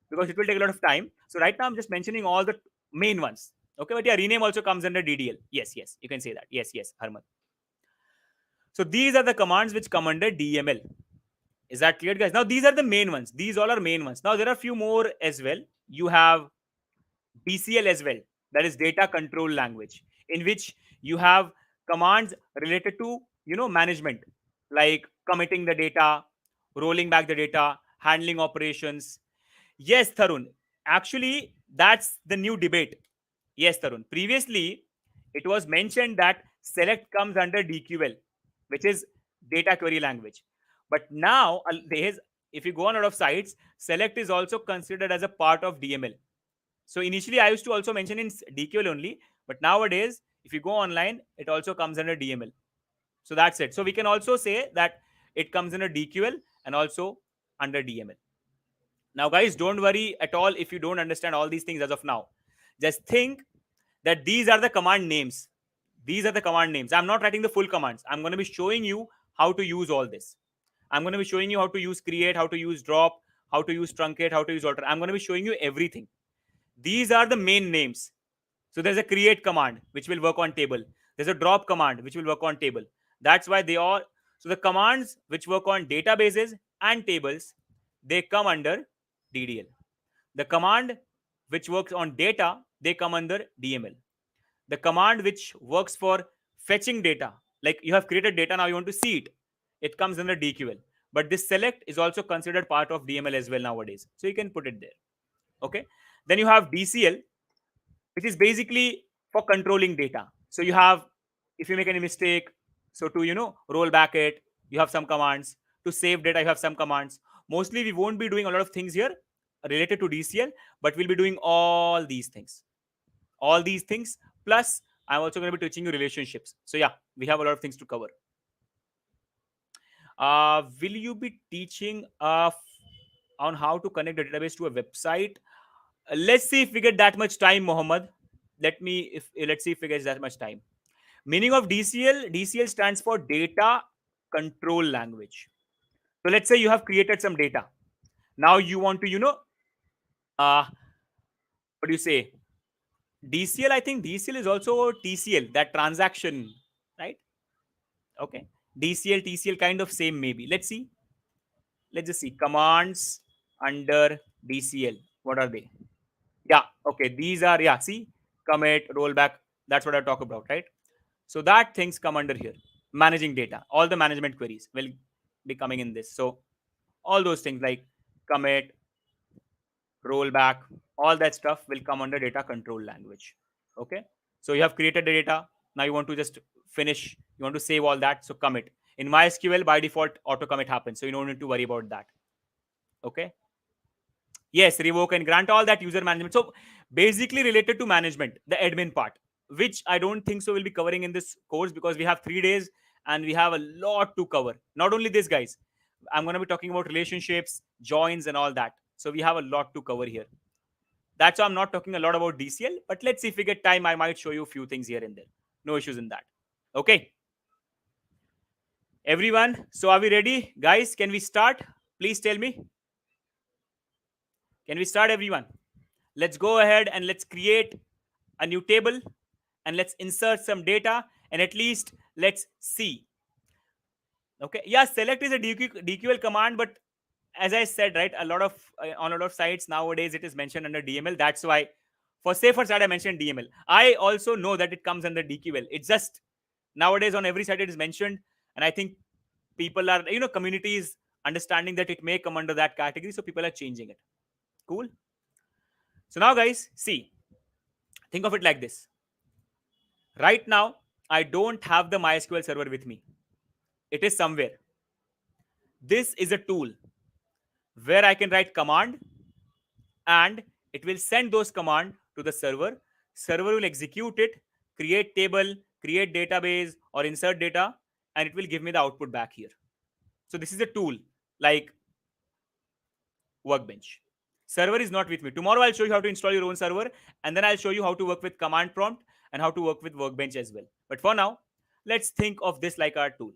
Speaker 2: because it will take a lot of time. So right now I'm just mentioning all the main ones. Okay, but yeah, rename also comes under DDL. Yes, you can say that. Yes, Harman. So these are the commands which come under DML. Is that clear, guys? Now these are the main ones. These all are main ones. Now there are a few more as well. You have DCL as well. That is data control language, in which you have commands related to management, like committing the data, rolling back the data, handling operations. Yes, Tarun. Actually, that's the new debate. Yes, Tarun. Previously, it was mentioned that select comes under DQL, which is data query language. But now, if you go on a lot of sites, select is also considered as a part of DML. So initially, I used to also mention in DQL only, but nowadays, if you go online, it also comes under DML. So that's it. So we can also say that it comes under DQL and also under DML. Now, guys, don't worry at all if you don't understand all these things as of now. Just think that these are the command names. These are the command names. I'm not writing the full commands. I'm going to be showing you how to use all this. I'm going to be showing you how to use create, how to use drop, how to use truncate, how to use alter. I'm going to be showing you everything. These are the main names. So there's a create command which will work on table. There's a drop command which will work on table. That's why they all. So the commands which work on databases and tables, they come under DDL. The command which works on data, they come under DML. The command which works for fetching data, like you have created data, now you want to see it, it comes under DQL. But this select is also considered part of DML as well nowadays. So you can put it there. Okay. Then you have DCL, which is basically for controlling data. So you have, if you make any mistake, so to roll back it, you have some commands. To save data, you have some commands. Mostly we won't be doing a lot of things here related to DCL, but we'll be doing all these things. All these things. Plus, I'm also going to be teaching you relationships. So yeah, we have a lot of things to cover. Will you be teaching on how to connect the database to a website? Let's see if we get that much time, Mohammed. Let's see if we get that much time. Meaning of DCL. DCL stands for data control language. So let's say you have created some data. Now you want to, what do you say? DCL, I think DCL is also TCL, that transaction, right? Okay. DCL, TCL kind of same maybe. Let's see. Let's just see. Commands under DCL. What are they? Yeah. Okay. These are, yeah. See, commit, rollback. That's what I talk about, right? So that things come under here. Managing data. All the management queries will be coming in this. So all those things like commit, rollback, all that stuff will come under data control language. Okay. So you have created the data. Now you want to just finish. You want to save all that. So commit. In MySQL, by default, auto commit happens. So you don't need to worry about that. Okay. Yes, revoke and grant, all that user management. So basically related to management, the admin part, which I don't think so we'll be covering in this course because we have 3 days and we have a lot to cover. Not only this, guys, I'm going to be talking about relationships, joins, and all that. So we have a lot to cover here. That's why I'm not talking a lot about DCL, but let's see if we get time. I might show you a few things here and there. No issues in that. Okay. Everyone, so are we ready? Guys, can we start? Please tell me. Can we start, everyone? Let's go ahead and let's create a new table and let's insert some data and at least let's see. Okay. Yeah, select is a DQL command, but as I said, right, a lot of on a lot of sites nowadays it is mentioned under DML. That's why for safer side I mentioned DML. I also know that it comes under DQL. It's just nowadays on every site it is mentioned, and I think people are, communities understanding that it may come under that category, so people are changing it. Cool. So now, guys, see, think of it like this. Right now, I don't have the MySQL server with me. It is somewhere. This is a tool where I can write command and it will send those command to the server. Server will execute it, create table, create database or insert data, and it will give me the output back here. So this is a tool like Workbench. Server is not with me. Tomorrow I'll show you how to install your own server, and then I'll show you how to work with command prompt and how to work with Workbench as well. But for now, let's think of this like our tool.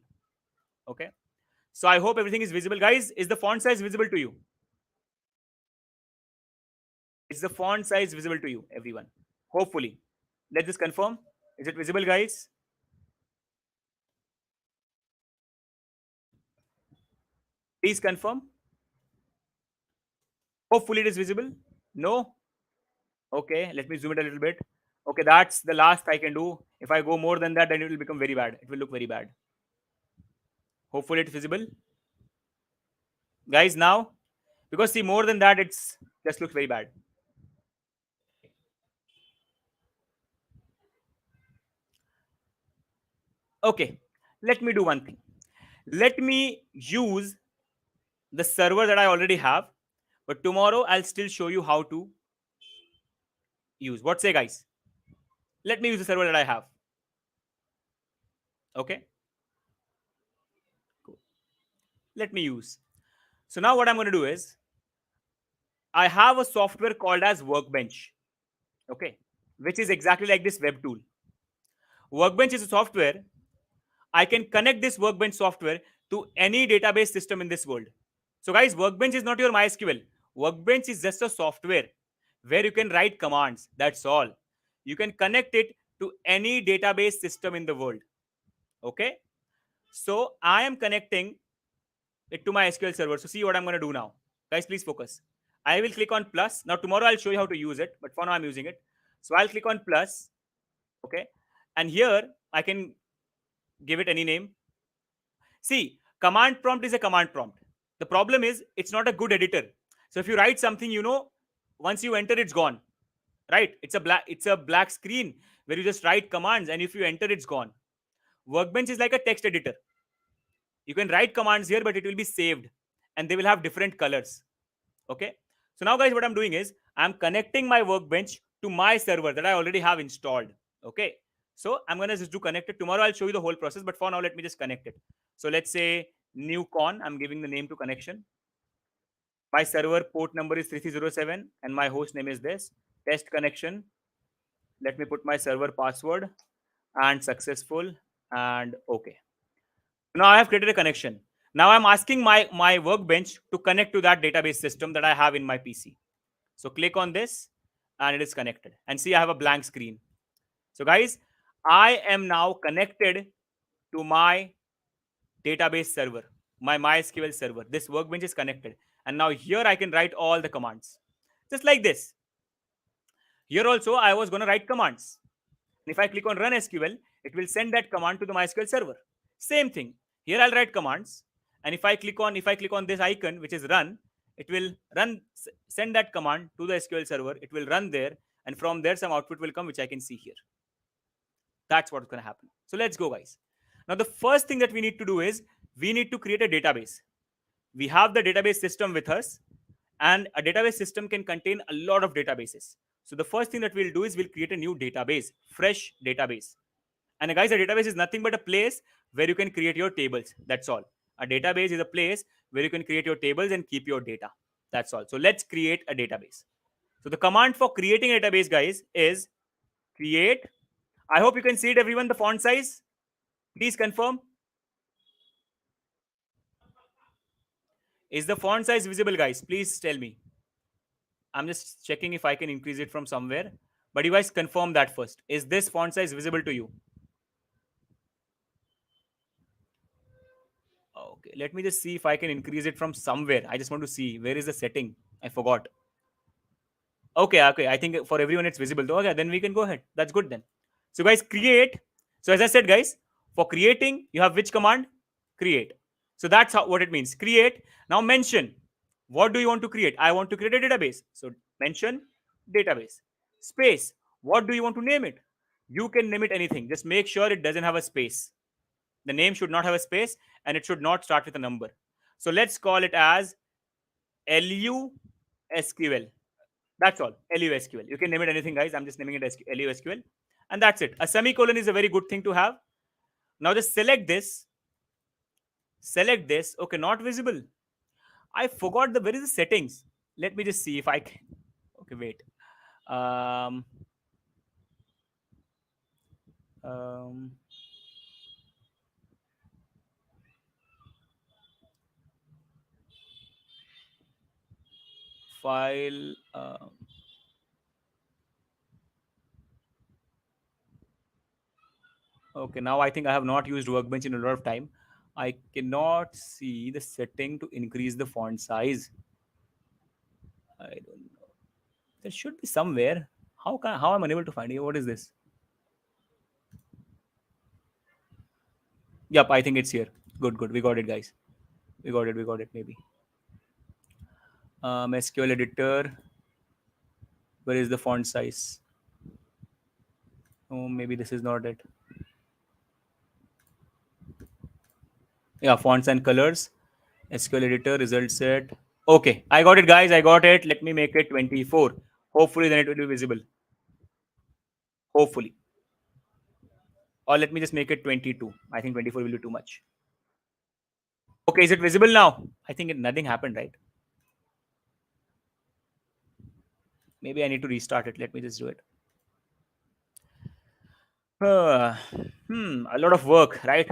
Speaker 2: Okay. So I hope everything is visible. Guys, is the font size visible to you? Is the font size visible to you, everyone? Hopefully. Let's just confirm. Is it visible, guys? Please confirm. Hopefully it is visible. No. Okay, let me zoom it a little bit. Okay, that's the last I can do. If I go more than that, then it will become very bad. It will look very bad. Hopefully it's visible. Guys, now, because see, more than that, it's just looks very bad. Okay, let me do one thing. Let me use the server that I already have, but tomorrow I'll still show you how to use. What say, guys? Let me use the server that I have. Okay, cool. Let me use. So now what I'm going to do is I have a software called as Workbench. Okay, which is exactly like this web tool. Workbench is a software. I can connect this Workbench software to any database system in this world. So guys, Workbench is not your MySQL. Workbench is just a software where you can write commands. That's all. You can connect it to any database system in the world. Okay. So I am connecting it to my SQL server. So see what I'm going to do now. Guys, please focus. I will click on plus. Now tomorrow I'll show you how to use it, but for now I'm using it. So I'll click on plus. Okay. And here I can give it any name. See, command prompt is a command prompt. The problem is it's not a good editor. So if you write something, once you enter, it's gone. Right? It's a black screen where you just write commands, and if you enter, it's gone. Workbench is like a text editor. You can write commands here, but it will be saved and they will have different colors. Okay. So now, guys, what I'm doing is I'm connecting my Workbench to my server that I already have installed. Okay. So I'm going to just do connected. Tomorrow I'll show you the whole process, but for now, let me just connect it. So let's say new con, I'm giving the name to connection. My server port number is 3307 and my host name is this. Test connection. Let me put my server password and successful and okay. Now I have created a connection. Now I'm asking my Workbench to connect to that database system that I have in my PC. So click on this and it is connected. And see, I have a blank screen. So guys, I am now connected to my database server, my MySQL server. This Workbench is connected. And now here I can write all the commands. Just like this. Here also I was going to write commands. If I click on run SQL, it will send that command to the MySQL server. Same thing. Here I'll write commands. And if I click on this icon, which is run, it will send that command to the SQL server. It will run there. And from there, some output will come, which I can see here. That's what's going to happen. So let's go, guys. Now, the first thing that we need to do is we need to create a database. We have the database system with us, and a database system can contain a lot of databases. So the first thing that we'll do is we'll create a new database, fresh database. And guys, a database is nothing but a place where you can create your tables. That's all. A database is a place where you can create your tables and keep your data. That's all. So let's create a database. So the command for creating a database, guys, is create. I hope you can see it, everyone, the font size. Please confirm. Is the font size visible, guys? Please tell me. I'm just checking if I can increase it from somewhere. But you guys confirm that first. Is this font size visible to you? Okay, let me just see if I can increase it from somewhere. I just want to see where is the setting. I forgot. Okay. I think for everyone it's visible. Okay, then we can go ahead. That's good then. So guys, create. So as I said, guys, for creating, you have which command? Create. So that's what it means. Create. Now mention. What do you want to create? I want to create a database. So mention database. Space. What do you want to name it? You can name it anything. Just make sure it doesn't have a space. The name should not have a space and it should not start with a number. So let's call it as LUSQL. That's all. LUSQL. You can name it anything, guys. I'm just naming it as LUSQL. And that's it. A semicolon is a very good thing to have. Now just select this. Select this. Okay, not visible. I forgot where is the settings. Let me just see if I can. Okay, wait. Um, um, file. Okay, now I think I have not used Workbench in a lot of time. I cannot see the setting to increase the font size. I don't know. There should be somewhere. How am I unable to find it? What is this? Yep, I think it's here. Good, good. We got it, guys. We got it. We got it. Maybe. SQL editor. Where is the font size? Oh, maybe this is not it. Yeah, fonts and colors. SQL editor result set. Okay, I got it, guys. I got it. Let me make it 24. Hopefully, then it will be visible. Hopefully. Or let me just make it 22. I think 24 will be too much. Okay, is it visible now? I think nothing happened, right? Maybe I need to restart it. Let me just do it. Uh, a lot of work, right?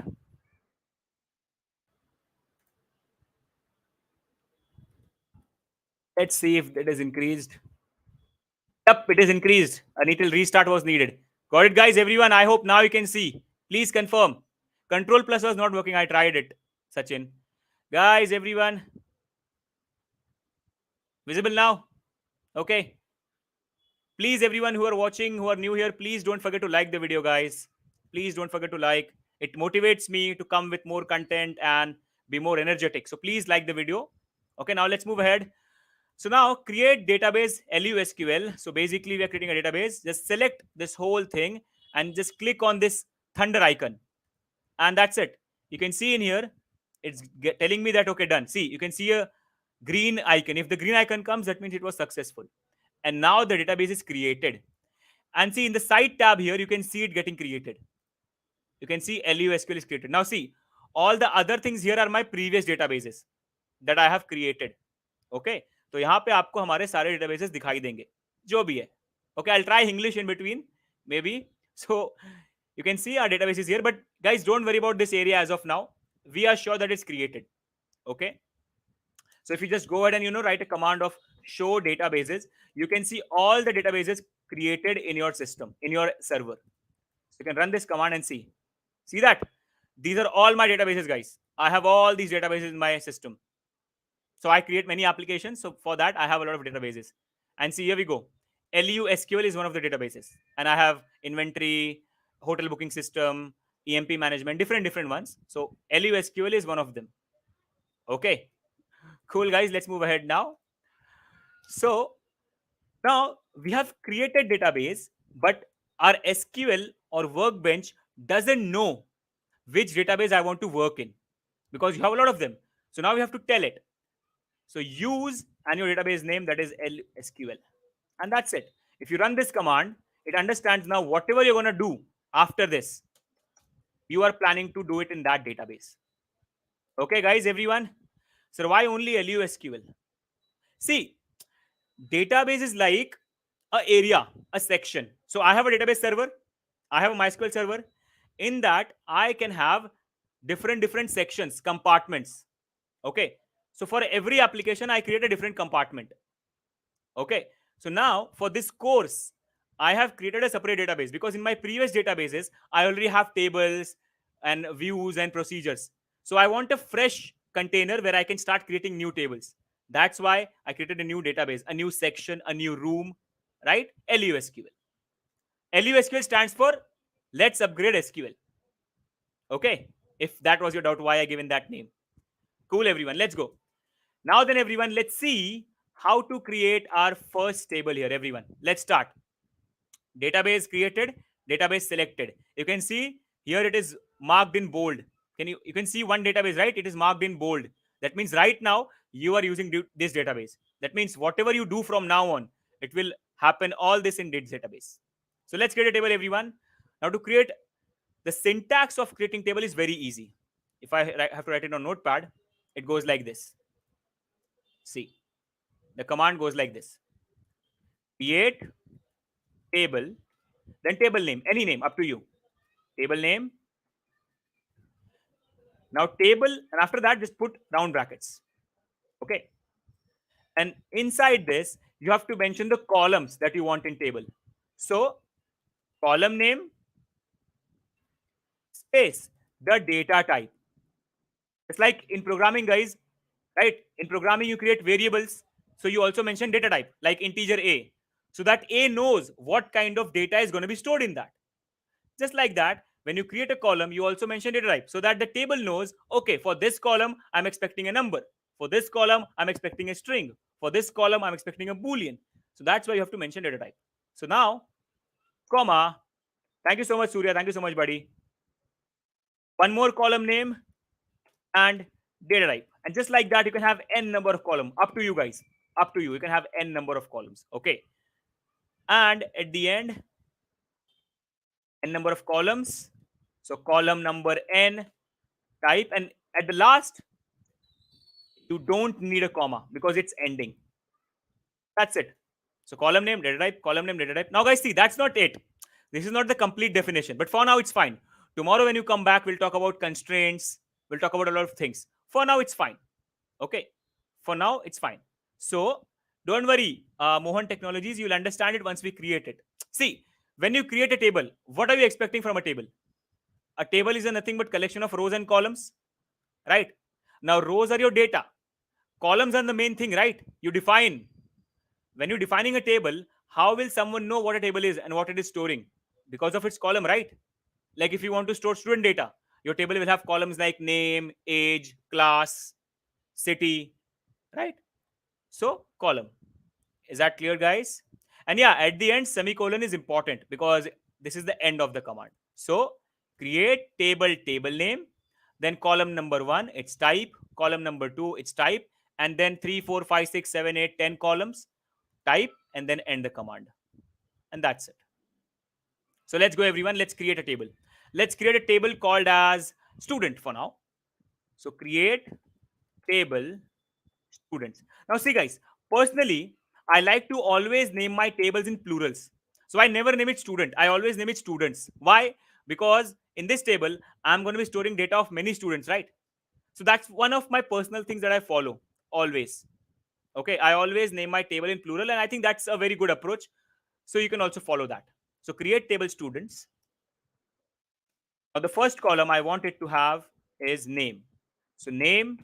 Speaker 2: Let's see if it is increased. Yep, it is increased. A little restart was needed. Got it, guys, everyone? I hope now you can see. Please confirm. Control plus was not working. I tried it, Sachin. Guys, everyone. Visible now? Okay. Please, everyone who are watching, who are new here, please don't forget to like the video, guys. Please don't forget to like. It motivates me to come with more content and be more energetic. So please like the video. Okay, now let's move ahead. So now create database LUSQL. So basically we are creating a database. Just select this whole thing and just click on this thunder icon. And that's it. You can see in here, it's telling me that, okay, done. See, you can see a green icon. If the green icon comes, that means it was successful. And now the database is created. And see in the site tab here, you can see it getting created. You can see LUSQL is created. Now see, all the other things here are my previous databases that I have created. Okay, तो यहाँ पे आपको हमारे सारे databases दिखाई देंगे जो भी है. Okay, I'll try English in between maybe. So you can see our database is here, but guys, don't worry about this area as of now. We are sure that it's created. Okay, so if you just go ahead and write a command of show databases, you can see all the databases created in your system, in your server. So you can run this command and see that these are all my databases, guys. I have all these databases in my system. So I create many applications. So for that, I have a lot of databases. And see, here we go. LUSQL is one of the databases. And I have inventory, hotel booking system, EMP management, different ones. So LUSQL is one of them. Okay. Cool, guys. Let's move ahead now. So now we have created database, but our SQL or Workbench doesn't know which database I want to work in because you have a lot of them. So now we have to tell it. So use and your database name, that is LSQL. And that's it. If you run this command, it understands now whatever you're going to do after this, you are planning to do it in that database. Okay, guys, everyone. So why only LUSQL? See, database is like a area, a section. So I have a database server. I have a MySQL server. In that, I can have different sections, compartments. Okay. So for every application, I create a different compartment. Okay. So now for this course, I have created a separate database because in my previous databases, I already have tables and views and procedures. So I want a fresh container where I can start creating new tables. That's why I created a new database, a new section, a new room, right? LUSQL. LUSQL stands for Let's Upgrade SQL. Okay. If that was your doubt, why I given that name. Cool, everyone. Let's go. Now then, everyone, let's see how to create our first table here, everyone. Let's start. Database created, database selected. You can see here it is marked in bold. You can see one database, right? It is marked in bold. That means right now you are using this database. That means whatever you do from now on, it will happen all this in this database. So let's create a table, everyone. Now to create, the syntax of creating table is very easy. If I have to write it on notepad, it goes like this. See, the command goes like this. Create table, then table name, any name, up to you. Table name. Now table, and after that, just put round brackets. Okay. And inside this, you have to mention the columns that you want in table. So column name, space, the data type. It's like in programming, guys, right? In programming, you create variables. So you also mention data type, like integer A. So that A knows what kind of data is going to be stored in that. Just like that, when you create a column, you also mention data type so that the table knows, okay, for this column, I'm expecting a number. For this column, I'm expecting a string. For this column, I'm expecting a Boolean. So that's why you have to mention data type. So now, comma, thank you so much, Surya. Thank you so much, buddy. One more column name and data type. And just like that, you can have n number of column. Up to you guys. Up to you. You can have n number of columns. Okay. And at the end, n number of columns. So column number n type, and at the last, you don't need a comma because it's ending. That's it. So column name, data type, column name, data type. Now, guys, see, that's not it. This is not the complete definition, but for now, it's fine. Tomorrow, when you come back, we'll talk about constraints. We'll talk about a lot of things. For now, it's fine. Okay. For now, it's fine. So don't worry, Mohan Technologies, you'll understand it once we create it. See, when you create a table, what are you expecting from a table? A table is a nothing but collection of rows and columns, right? Now, rows are your data. Columns are the main thing, right? You define. When you're defining a table, how will someone know what a table is and what it is storing? Because of its column, right? Like if you want to store student data, your table will have columns like name, age, class, city, right? So column. Is that clear, guys? And yeah, at the end, semicolon is important because this is the end of the command. So create table name, then column number 1, it's type, column number 2, it's type, and then 3, 4, 5, 6, 7, 8, 10 columns, type, and then end the command. And that's it. So let's go, everyone. Let's create a table. Let's create a table called as student for now. So create table students. Now, see, guys, personally, I like to always name my tables in plurals. So I never name it student. I always name it students. Why? Because in this table, I'm going to be storing data of many students, right? So that's one of my personal things that I follow always. Okay, I always name my table in plural, and I think that's a very good approach. So you can also follow that. So create table students. Now the first column I want it to have is name. So name,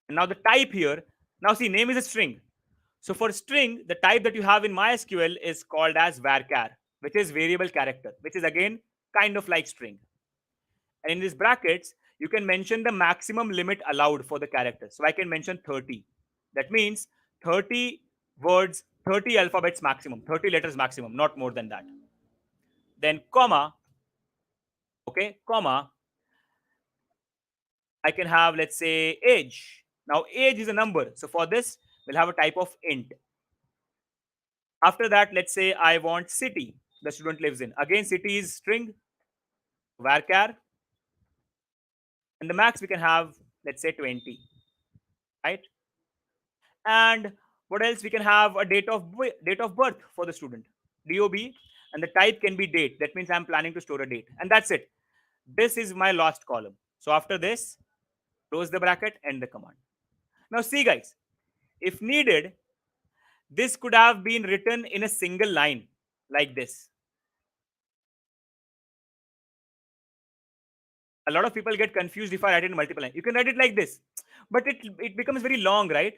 Speaker 2: and now the type here. Now see, name is a string. So for string, the type that you have in MySQL is called as varchar, which is variable character, which is again kind of like string. And in these brackets, you can mention the maximum limit allowed for the character. So I can mention 30. That means 30 words, 30 alphabets maximum, 30 letters maximum, not more than that. Then comma, okay, comma, I can have, let's say, age. Now, age is a number. So for this, we'll have a type of int. After that, let's say I want city the student lives in. Again, city is string, varchar. And the max we can have, let's say 20, right? And what else? We can have a date of birth for the student, DOB, and the type can be date. That means I'm planning to store a date. And that's it. This is my last column. So after this, close the bracket, end the command. Now see, guys, if needed, this could have been written in a single line like this. A lot of people get confused if I write it in multiple lines. You can write it like this, but it becomes very long, right?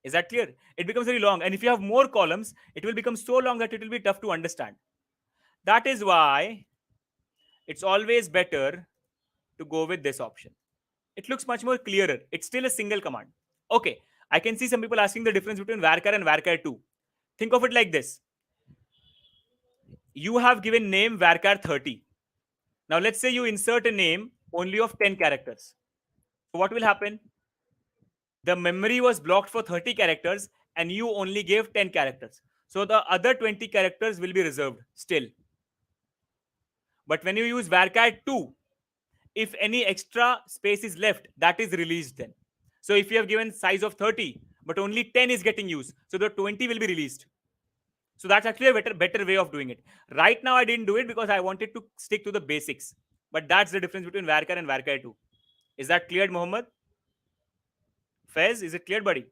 Speaker 2: Is that clear? It becomes very long. And if you have more columns, it will become so long that it will be tough to understand. That is why it's always better to go with this option. It looks much more clearer. It's still a single command. Okay, I can see some people asking the difference between varchar and varchar2. Think of it like this. You have given name varchar 30. Now let's say you insert a name only of 10 characters. So what will happen? The memory was blocked for 30 characters and you only gave 10 characters. So the other 20 characters will be reserved still. But when you use varchar2, if any extra space is left, that is released then. So if you have given size of 30, but only 10 is getting used, so the 20 will be released. So that's actually a better way of doing it. Right now, I didn't do it because I wanted to stick to the basics. But that's the difference between varchar and varchar2. Is that cleared, Mohammed? Fez, is it clear, buddy?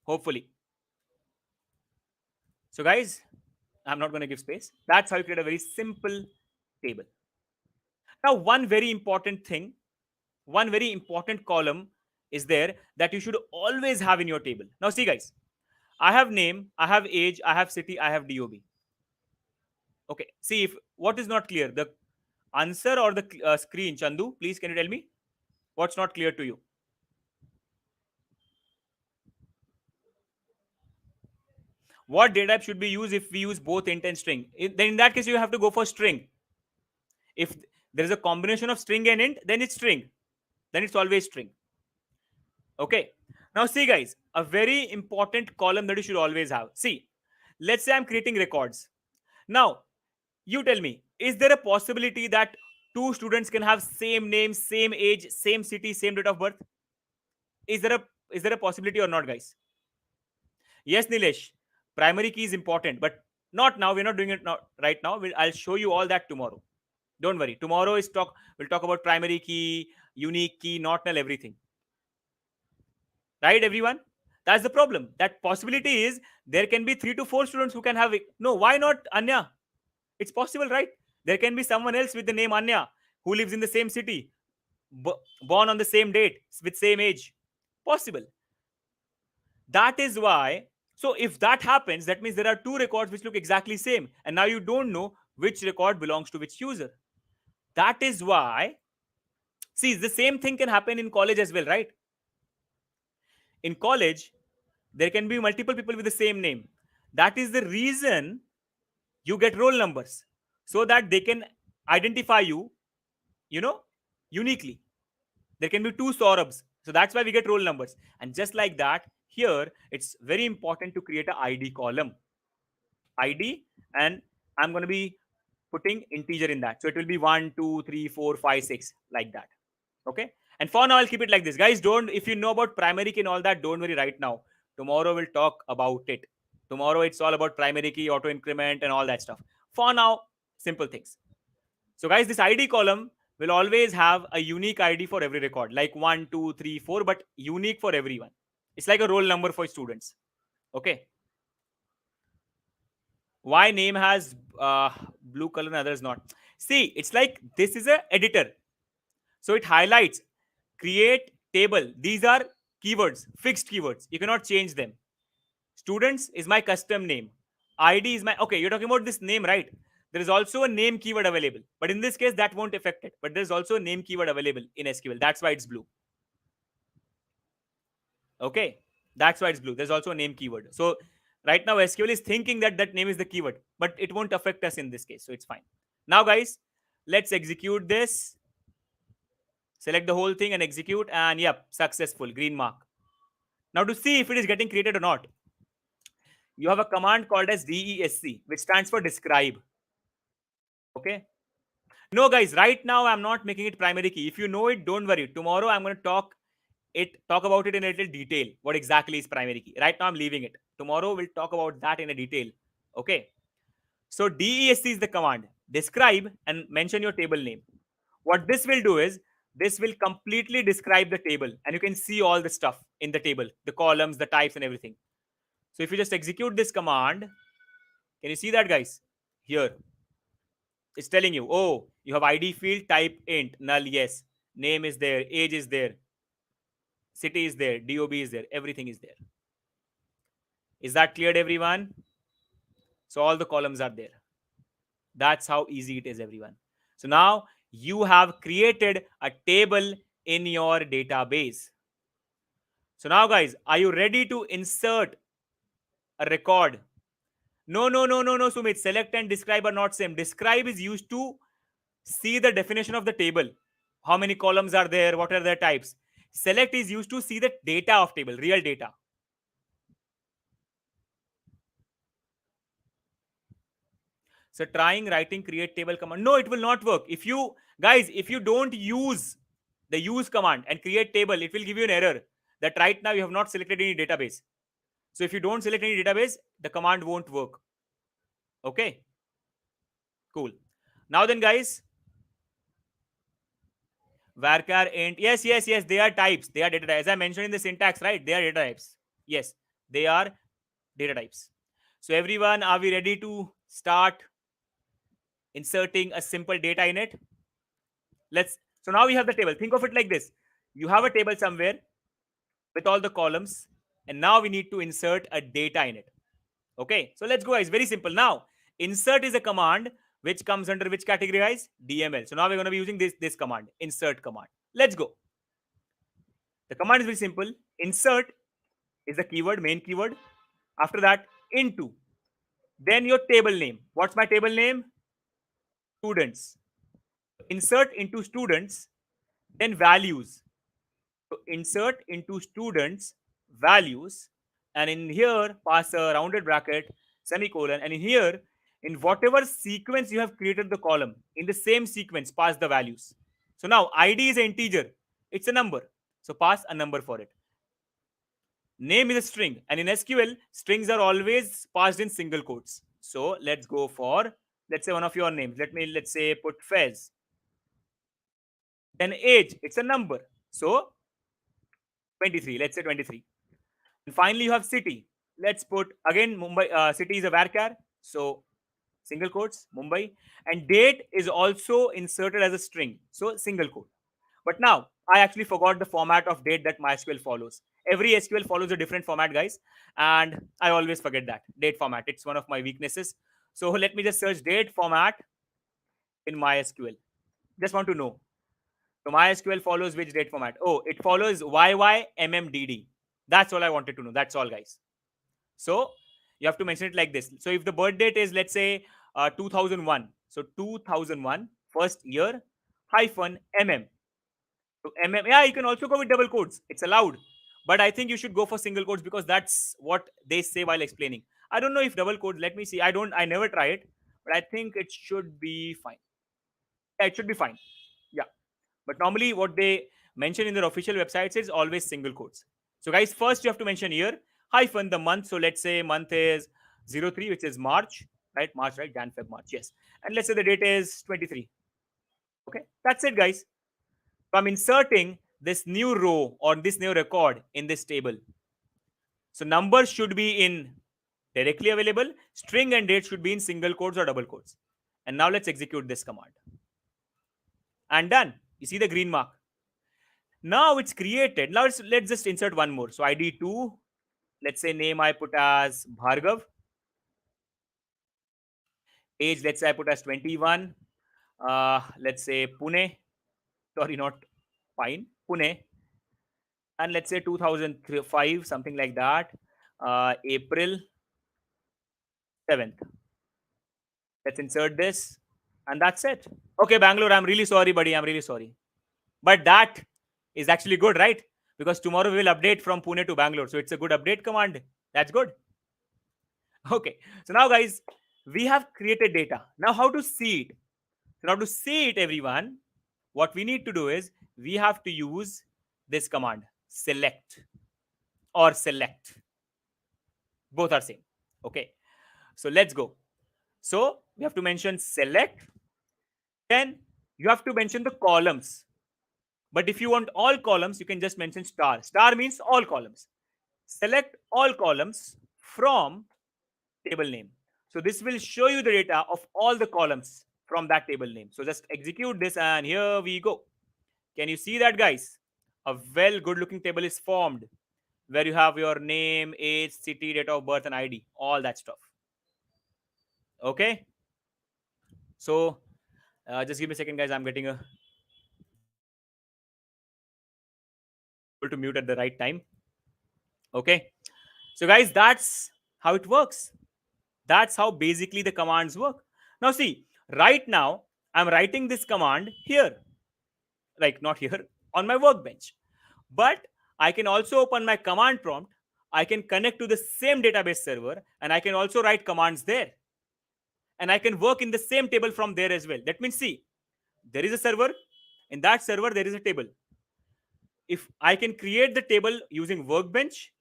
Speaker 2: Hopefully. So guys, I'm not going to give space. That's how you create a very simple table. Now, one very important thing one very important column is there that you should always have in your table. Now see guys, I have name, I have age, I have city, I have DOB. Okay, see if what is not clear, the answer or the screen. Chandu, please can you tell me what's not clear to you? What data type should be used if we use both int and string? Then in that case you have to go for string. If there is a combination of string and int, then it's string, then it's always string. Okay, now see guys, a very important column that you should always have. See, let's say I'm creating records. Now you tell me, is there a possibility that two students can have same name, same age, same city, same date of birth? Is there a possibility or not, guys? Yes, Nilesh, primary key is important, but not now. We're not doing it now, right now. I'll show you all that tomorrow. Don't worry, tomorrow is we'll talk about primary key, unique key, not null, everything. Right, everyone? That's the problem. That possibility is there can be 3 to 4 students who can have it. No, why not Anya? It's possible, right? There can be someone else with the name Anya who lives in the same city, born on the same date, with same age. Possible. That is why. So if that happens, that means there are two records which look exactly same, and now you don't know which record belongs to which user. That is why. See, the same thing can happen in college as well, right? In college, there can be multiple people with the same name. That is the reason you get roll numbers, so that they can identify you, uniquely. There can be two Saurabhs, so that's why we get roll numbers. And just like that, here it's very important to create a ID column. ID, and I'm going to be putting integer in that, so it will be 1 2 3 4 5 6, like that. Okay, and for now I'll keep it like this, guys. Don't, if you know about primary key and all that, don't worry right now. Tomorrow we'll talk about it. Tomorrow it's all about primary key, auto increment, and all that stuff. For now, simple things. So guys, this ID column will always have a unique ID for every record, like 1 2 3 4, but unique for everyone. It's like a roll number for students. Okay, why name has blue color and others not? See, it's like this is a editor, so it highlights create table. These are keywords, fixed keywords, you cannot change them. Students is my custom name, ID is my, okay, you're talking about this name, right? There is also a name keyword available, but in this case that won't affect it. But there's also a name keyword available in SQL, that's why it's blue. Okay, that's why it's blue. There's also a name keyword. So right now SQL is thinking that that name is the keyword, but it won't affect us in this case, so it's fine. Now guys, let's execute this. Select the whole thing and execute, and yep, successful, green mark. Now to see if it is getting created or not, you have a command called as DESC, which stands for describe. Okay, no guys, right now I'm not making it primary key. If you know it, don't worry, tomorrow I'm going to talk about it in a little detail, what exactly is primary key. Right now I'm leaving it. Tomorrow we'll talk about that in a detail. Okay, so DESC is the command. Describe and mention your table name. What this will do is, this will completely describe the table, and you can see all the stuff in the table, the columns, the types, and everything. So if you just execute this command, can you see that, guys? Here it's telling you, oh, you have ID field, type int, null, yes, name is there, age is there, city is there, DOB is there, everything is there. Is that clear, everyone? So all the columns are there. That's how easy it is, everyone. So now you have created a table in your database. So now guys, are you ready to insert a record? No, Sumit. Select and describe are not same. Describe is used to see the definition of the table. How many columns are there? What are their types? Select is used to see the data of table, real data. So trying writing create table command. No, it will not work. If you guys, if you don't use the use command and create table, it will give you an error that right now you have not selected any database. So if you don't select any database, the command won't work. Okay, cool. Now then guys, varchar int, yes, they are types, they are data types. As I mentioned in the syntax, right? They are data types. Yes, they are data types. So everyone, are we ready to start inserting a simple data in it? So now we have the table. Think of it like this. You have a table somewhere with all the columns, and now we need to insert a data in it. Okay, so let's go, guys. Very simple. Now, insert is a command which comes under which category, guys? DML. So now we're going to be using this command, insert command. Let's go. The command is very simple. Insert is the keyword, main keyword. After that, into. Then your table name. What's my table name? Students. Insert into students, then values. So insert into students values, and in here pass a rounded bracket, semicolon, and in here, in whatever sequence you have created the column, in the same sequence pass the values. So now id is an integer, it's a number, so pass a number for it. Name is a string, and in SQL strings are always passed in single quotes. So let's go for, let's say, one of your names. Let's say put Fez. Then age, it's a number, so 23, let's say 23. And finally, you have city. Let's put again Mumbai. City is a varchar, so single quotes Mumbai. And date is also inserted as a string, so single quote. But now I actually forgot the format of date that MySQL follows. Every SQL follows a different format, guys, and I always forget that date format. It's one of my weaknesses. So let me just search date format in MySQL. Just want to know. So MySQL follows which date format? Oh, it follows YYMMDD. That's all I wanted to know. That's all, guys. So you have to mention it like this. So if the birth date is, let's say, 2001, so 2001 first year hyphen mm. So mm, yeah, you can also go with double quotes. It's allowed, but I think you should go for single quotes because that's what they say while explaining. I don't know if double quotes. Let me see. I never try it, but I think it should be fine. Yeah, it should be fine. Yeah. But normally what they mention in their official websites is always single quotes. So guys, first you have to mention here hyphen the month. So let's say month is 03, which is March, right? March, right? Jan, Feb, March. Yes. And let's say the date is 23. Okay. That's it, guys. So I'm inserting this new row or this new record in this table. So numbers should be in directly available. String and date should be in single quotes or double quotes. And now let's execute this command. And done. You see the green mark. Now it's created. Now let's just insert one more. So ID 2. Let's say name I put as Bhargav. Age, let's say I put as 21. Let's say Pune. Sorry, not Pine. Pune. And let's say 2005, something like that. April 7th. Let's insert this. And that's it. Okay, Bangalore, I'm really sorry, buddy. I'm really sorry. But that is actually good, right? Because tomorrow we will update from Pune to Bangalore. So it's a good update command. That's good. Okay. So now, guys, we have created data. Now, how to see it? So now to see it, everyone, what we need to do is we have to use this command, select or select. Both are same. Okay. So let's go. So we have to mention select. Then you have to mention the columns. But if you want all columns, you can just mention star. Star means all columns. Select all columns from table name. So this will show you the data of all the columns from that table name. So just execute this and here we go. Can you see that, guys? A well good looking table is formed where you have your name, age, city, date of birth and ID, all that stuff. Okay. So just give me a second, guys. I'm getting a to mute at the right time. Okay. So guys, that's how it works. That's how basically the commands work. Now see, right now I'm writing this command here, like not here on my workbench, but I can also open my command prompt. I can connect to the same database server and I can also write commands there. And I can work in the same table from there as well. That means, see, there is a server. In that server, there is a table. If I can create the table using workbench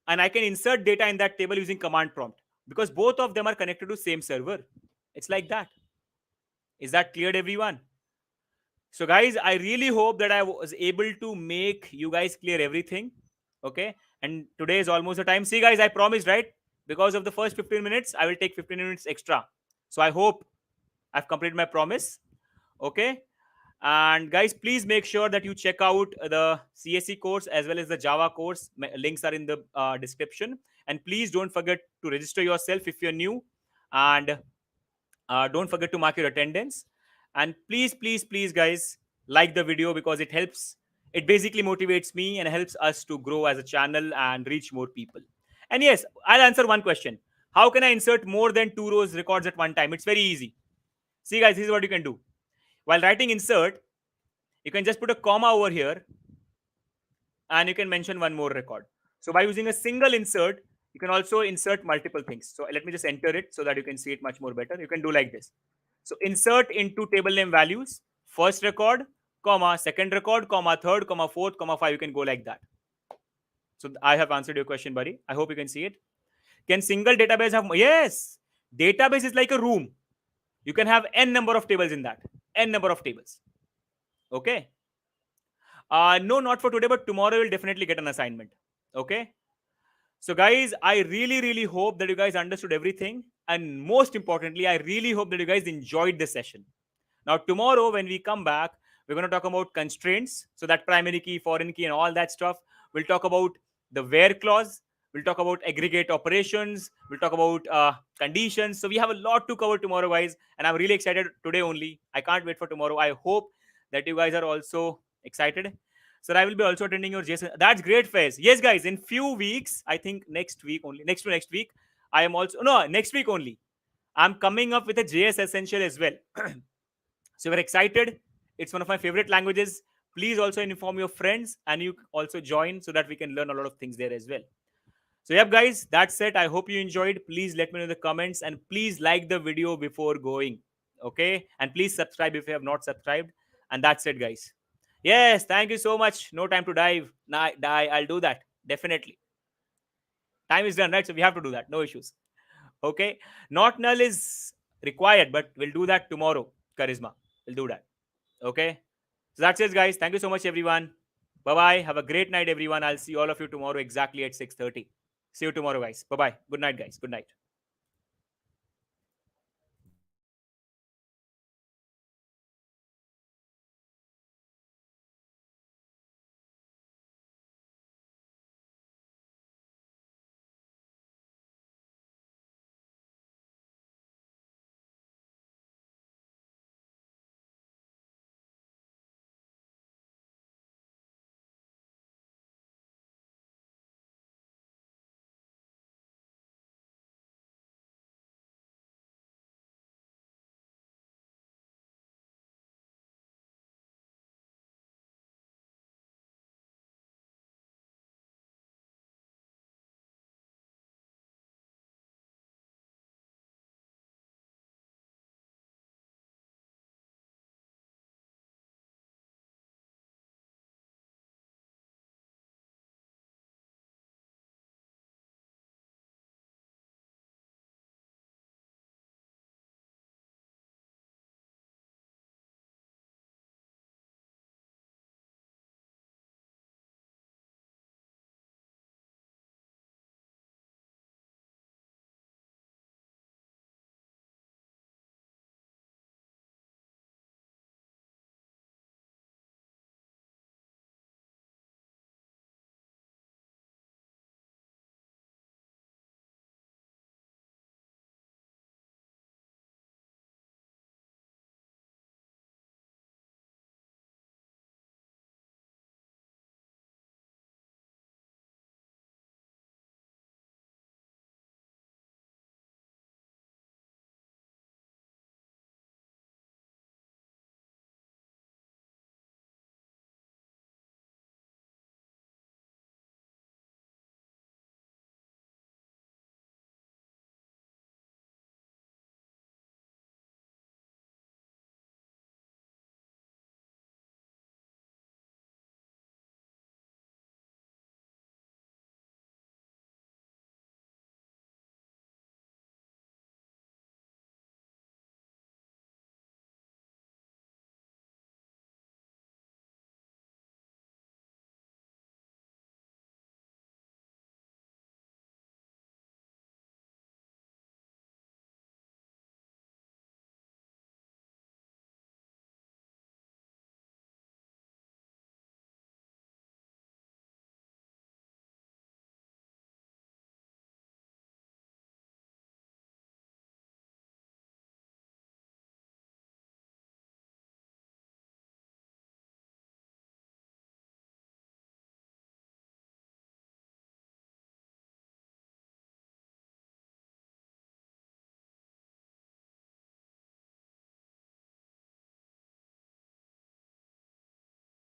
Speaker 2: and I can insert data in that table using command prompt because both of them are connected to same server. It's like that. Is that clear, everyone? So guys, I really hope that I was able to make you guys clear everything. Okay. And today is almost the time. See guys, I promised, right? Because of the first 15 minutes, I will take 15 minutes extra. So I hope I've completed my promise. Okay. And guys, please make sure that you check out the CSE course as well as the Java course. Links are in the description. And please don't forget to register yourself if you're new. And don't forget to mark your attendance. And please, please, please, guys, like the video because it helps. It basically motivates me and helps us to grow as a channel and reach more people. And yes, I'll answer one question. How can I insert more than 2 rows records at one time? It's very easy. See, guys, this is what you can do. While writing insert, you can just put a comma over here and you can mention one more record. So by using a single insert, you can also insert multiple things. So let me just enter it so that you can see it much more better. You can do like this. So insert into table name values, first record, comma, second record, comma, third, comma, fourth, comma, five. You can go like that. So I have answered your question, buddy. I hope you can see it. Can single database have? Yes. Database is like a room. You can have n number of tables in that. N number of tables. Okay. No, not for today, but tomorrow you'll definitely get an assignment. Okay. So, guys, I really, really hope that you guys understood everything. And most importantly, I really hope that you guys enjoyed this session. Now, tomorrow, when we come back, we're going to talk about constraints. So, that primary key, foreign key, and all that stuff. We'll talk about the where clause. We'll talk about aggregate operations. We'll talk about conditions. So, we have a lot to cover tomorrow, guys. And I'm really excited today only. I can't wait for tomorrow. I hope that you guys are also excited. So I will be also attending your JS. That's great, Faiz. Yes, guys, in few weeks, I think next week only, next to next week, I am also, no, next week only. I'm coming up with a JS Essential as well. So we're excited. It's one of my favorite languages. Please also inform your friends and you also join so that we can learn a lot of things there as well. So yep, guys, that's it. I hope you enjoyed. Please let me know in the comments and please like the video before going. Okay. And please subscribe if you have not subscribed. And that's it, guys. Yes, thank you so much. No time to dive. Die. I'll do that. Definitely. Time is done, right? So we have to do that. No issues. Okay. Not null is required, but we'll do that tomorrow. Charisma. We'll do that. Okay. So that's it, guys. Thank you so much, everyone. Bye-bye. Have a great night, everyone. I'll see all of you tomorrow exactly at 6:30. See you tomorrow, guys. Bye-bye. Good night, guys. Good night.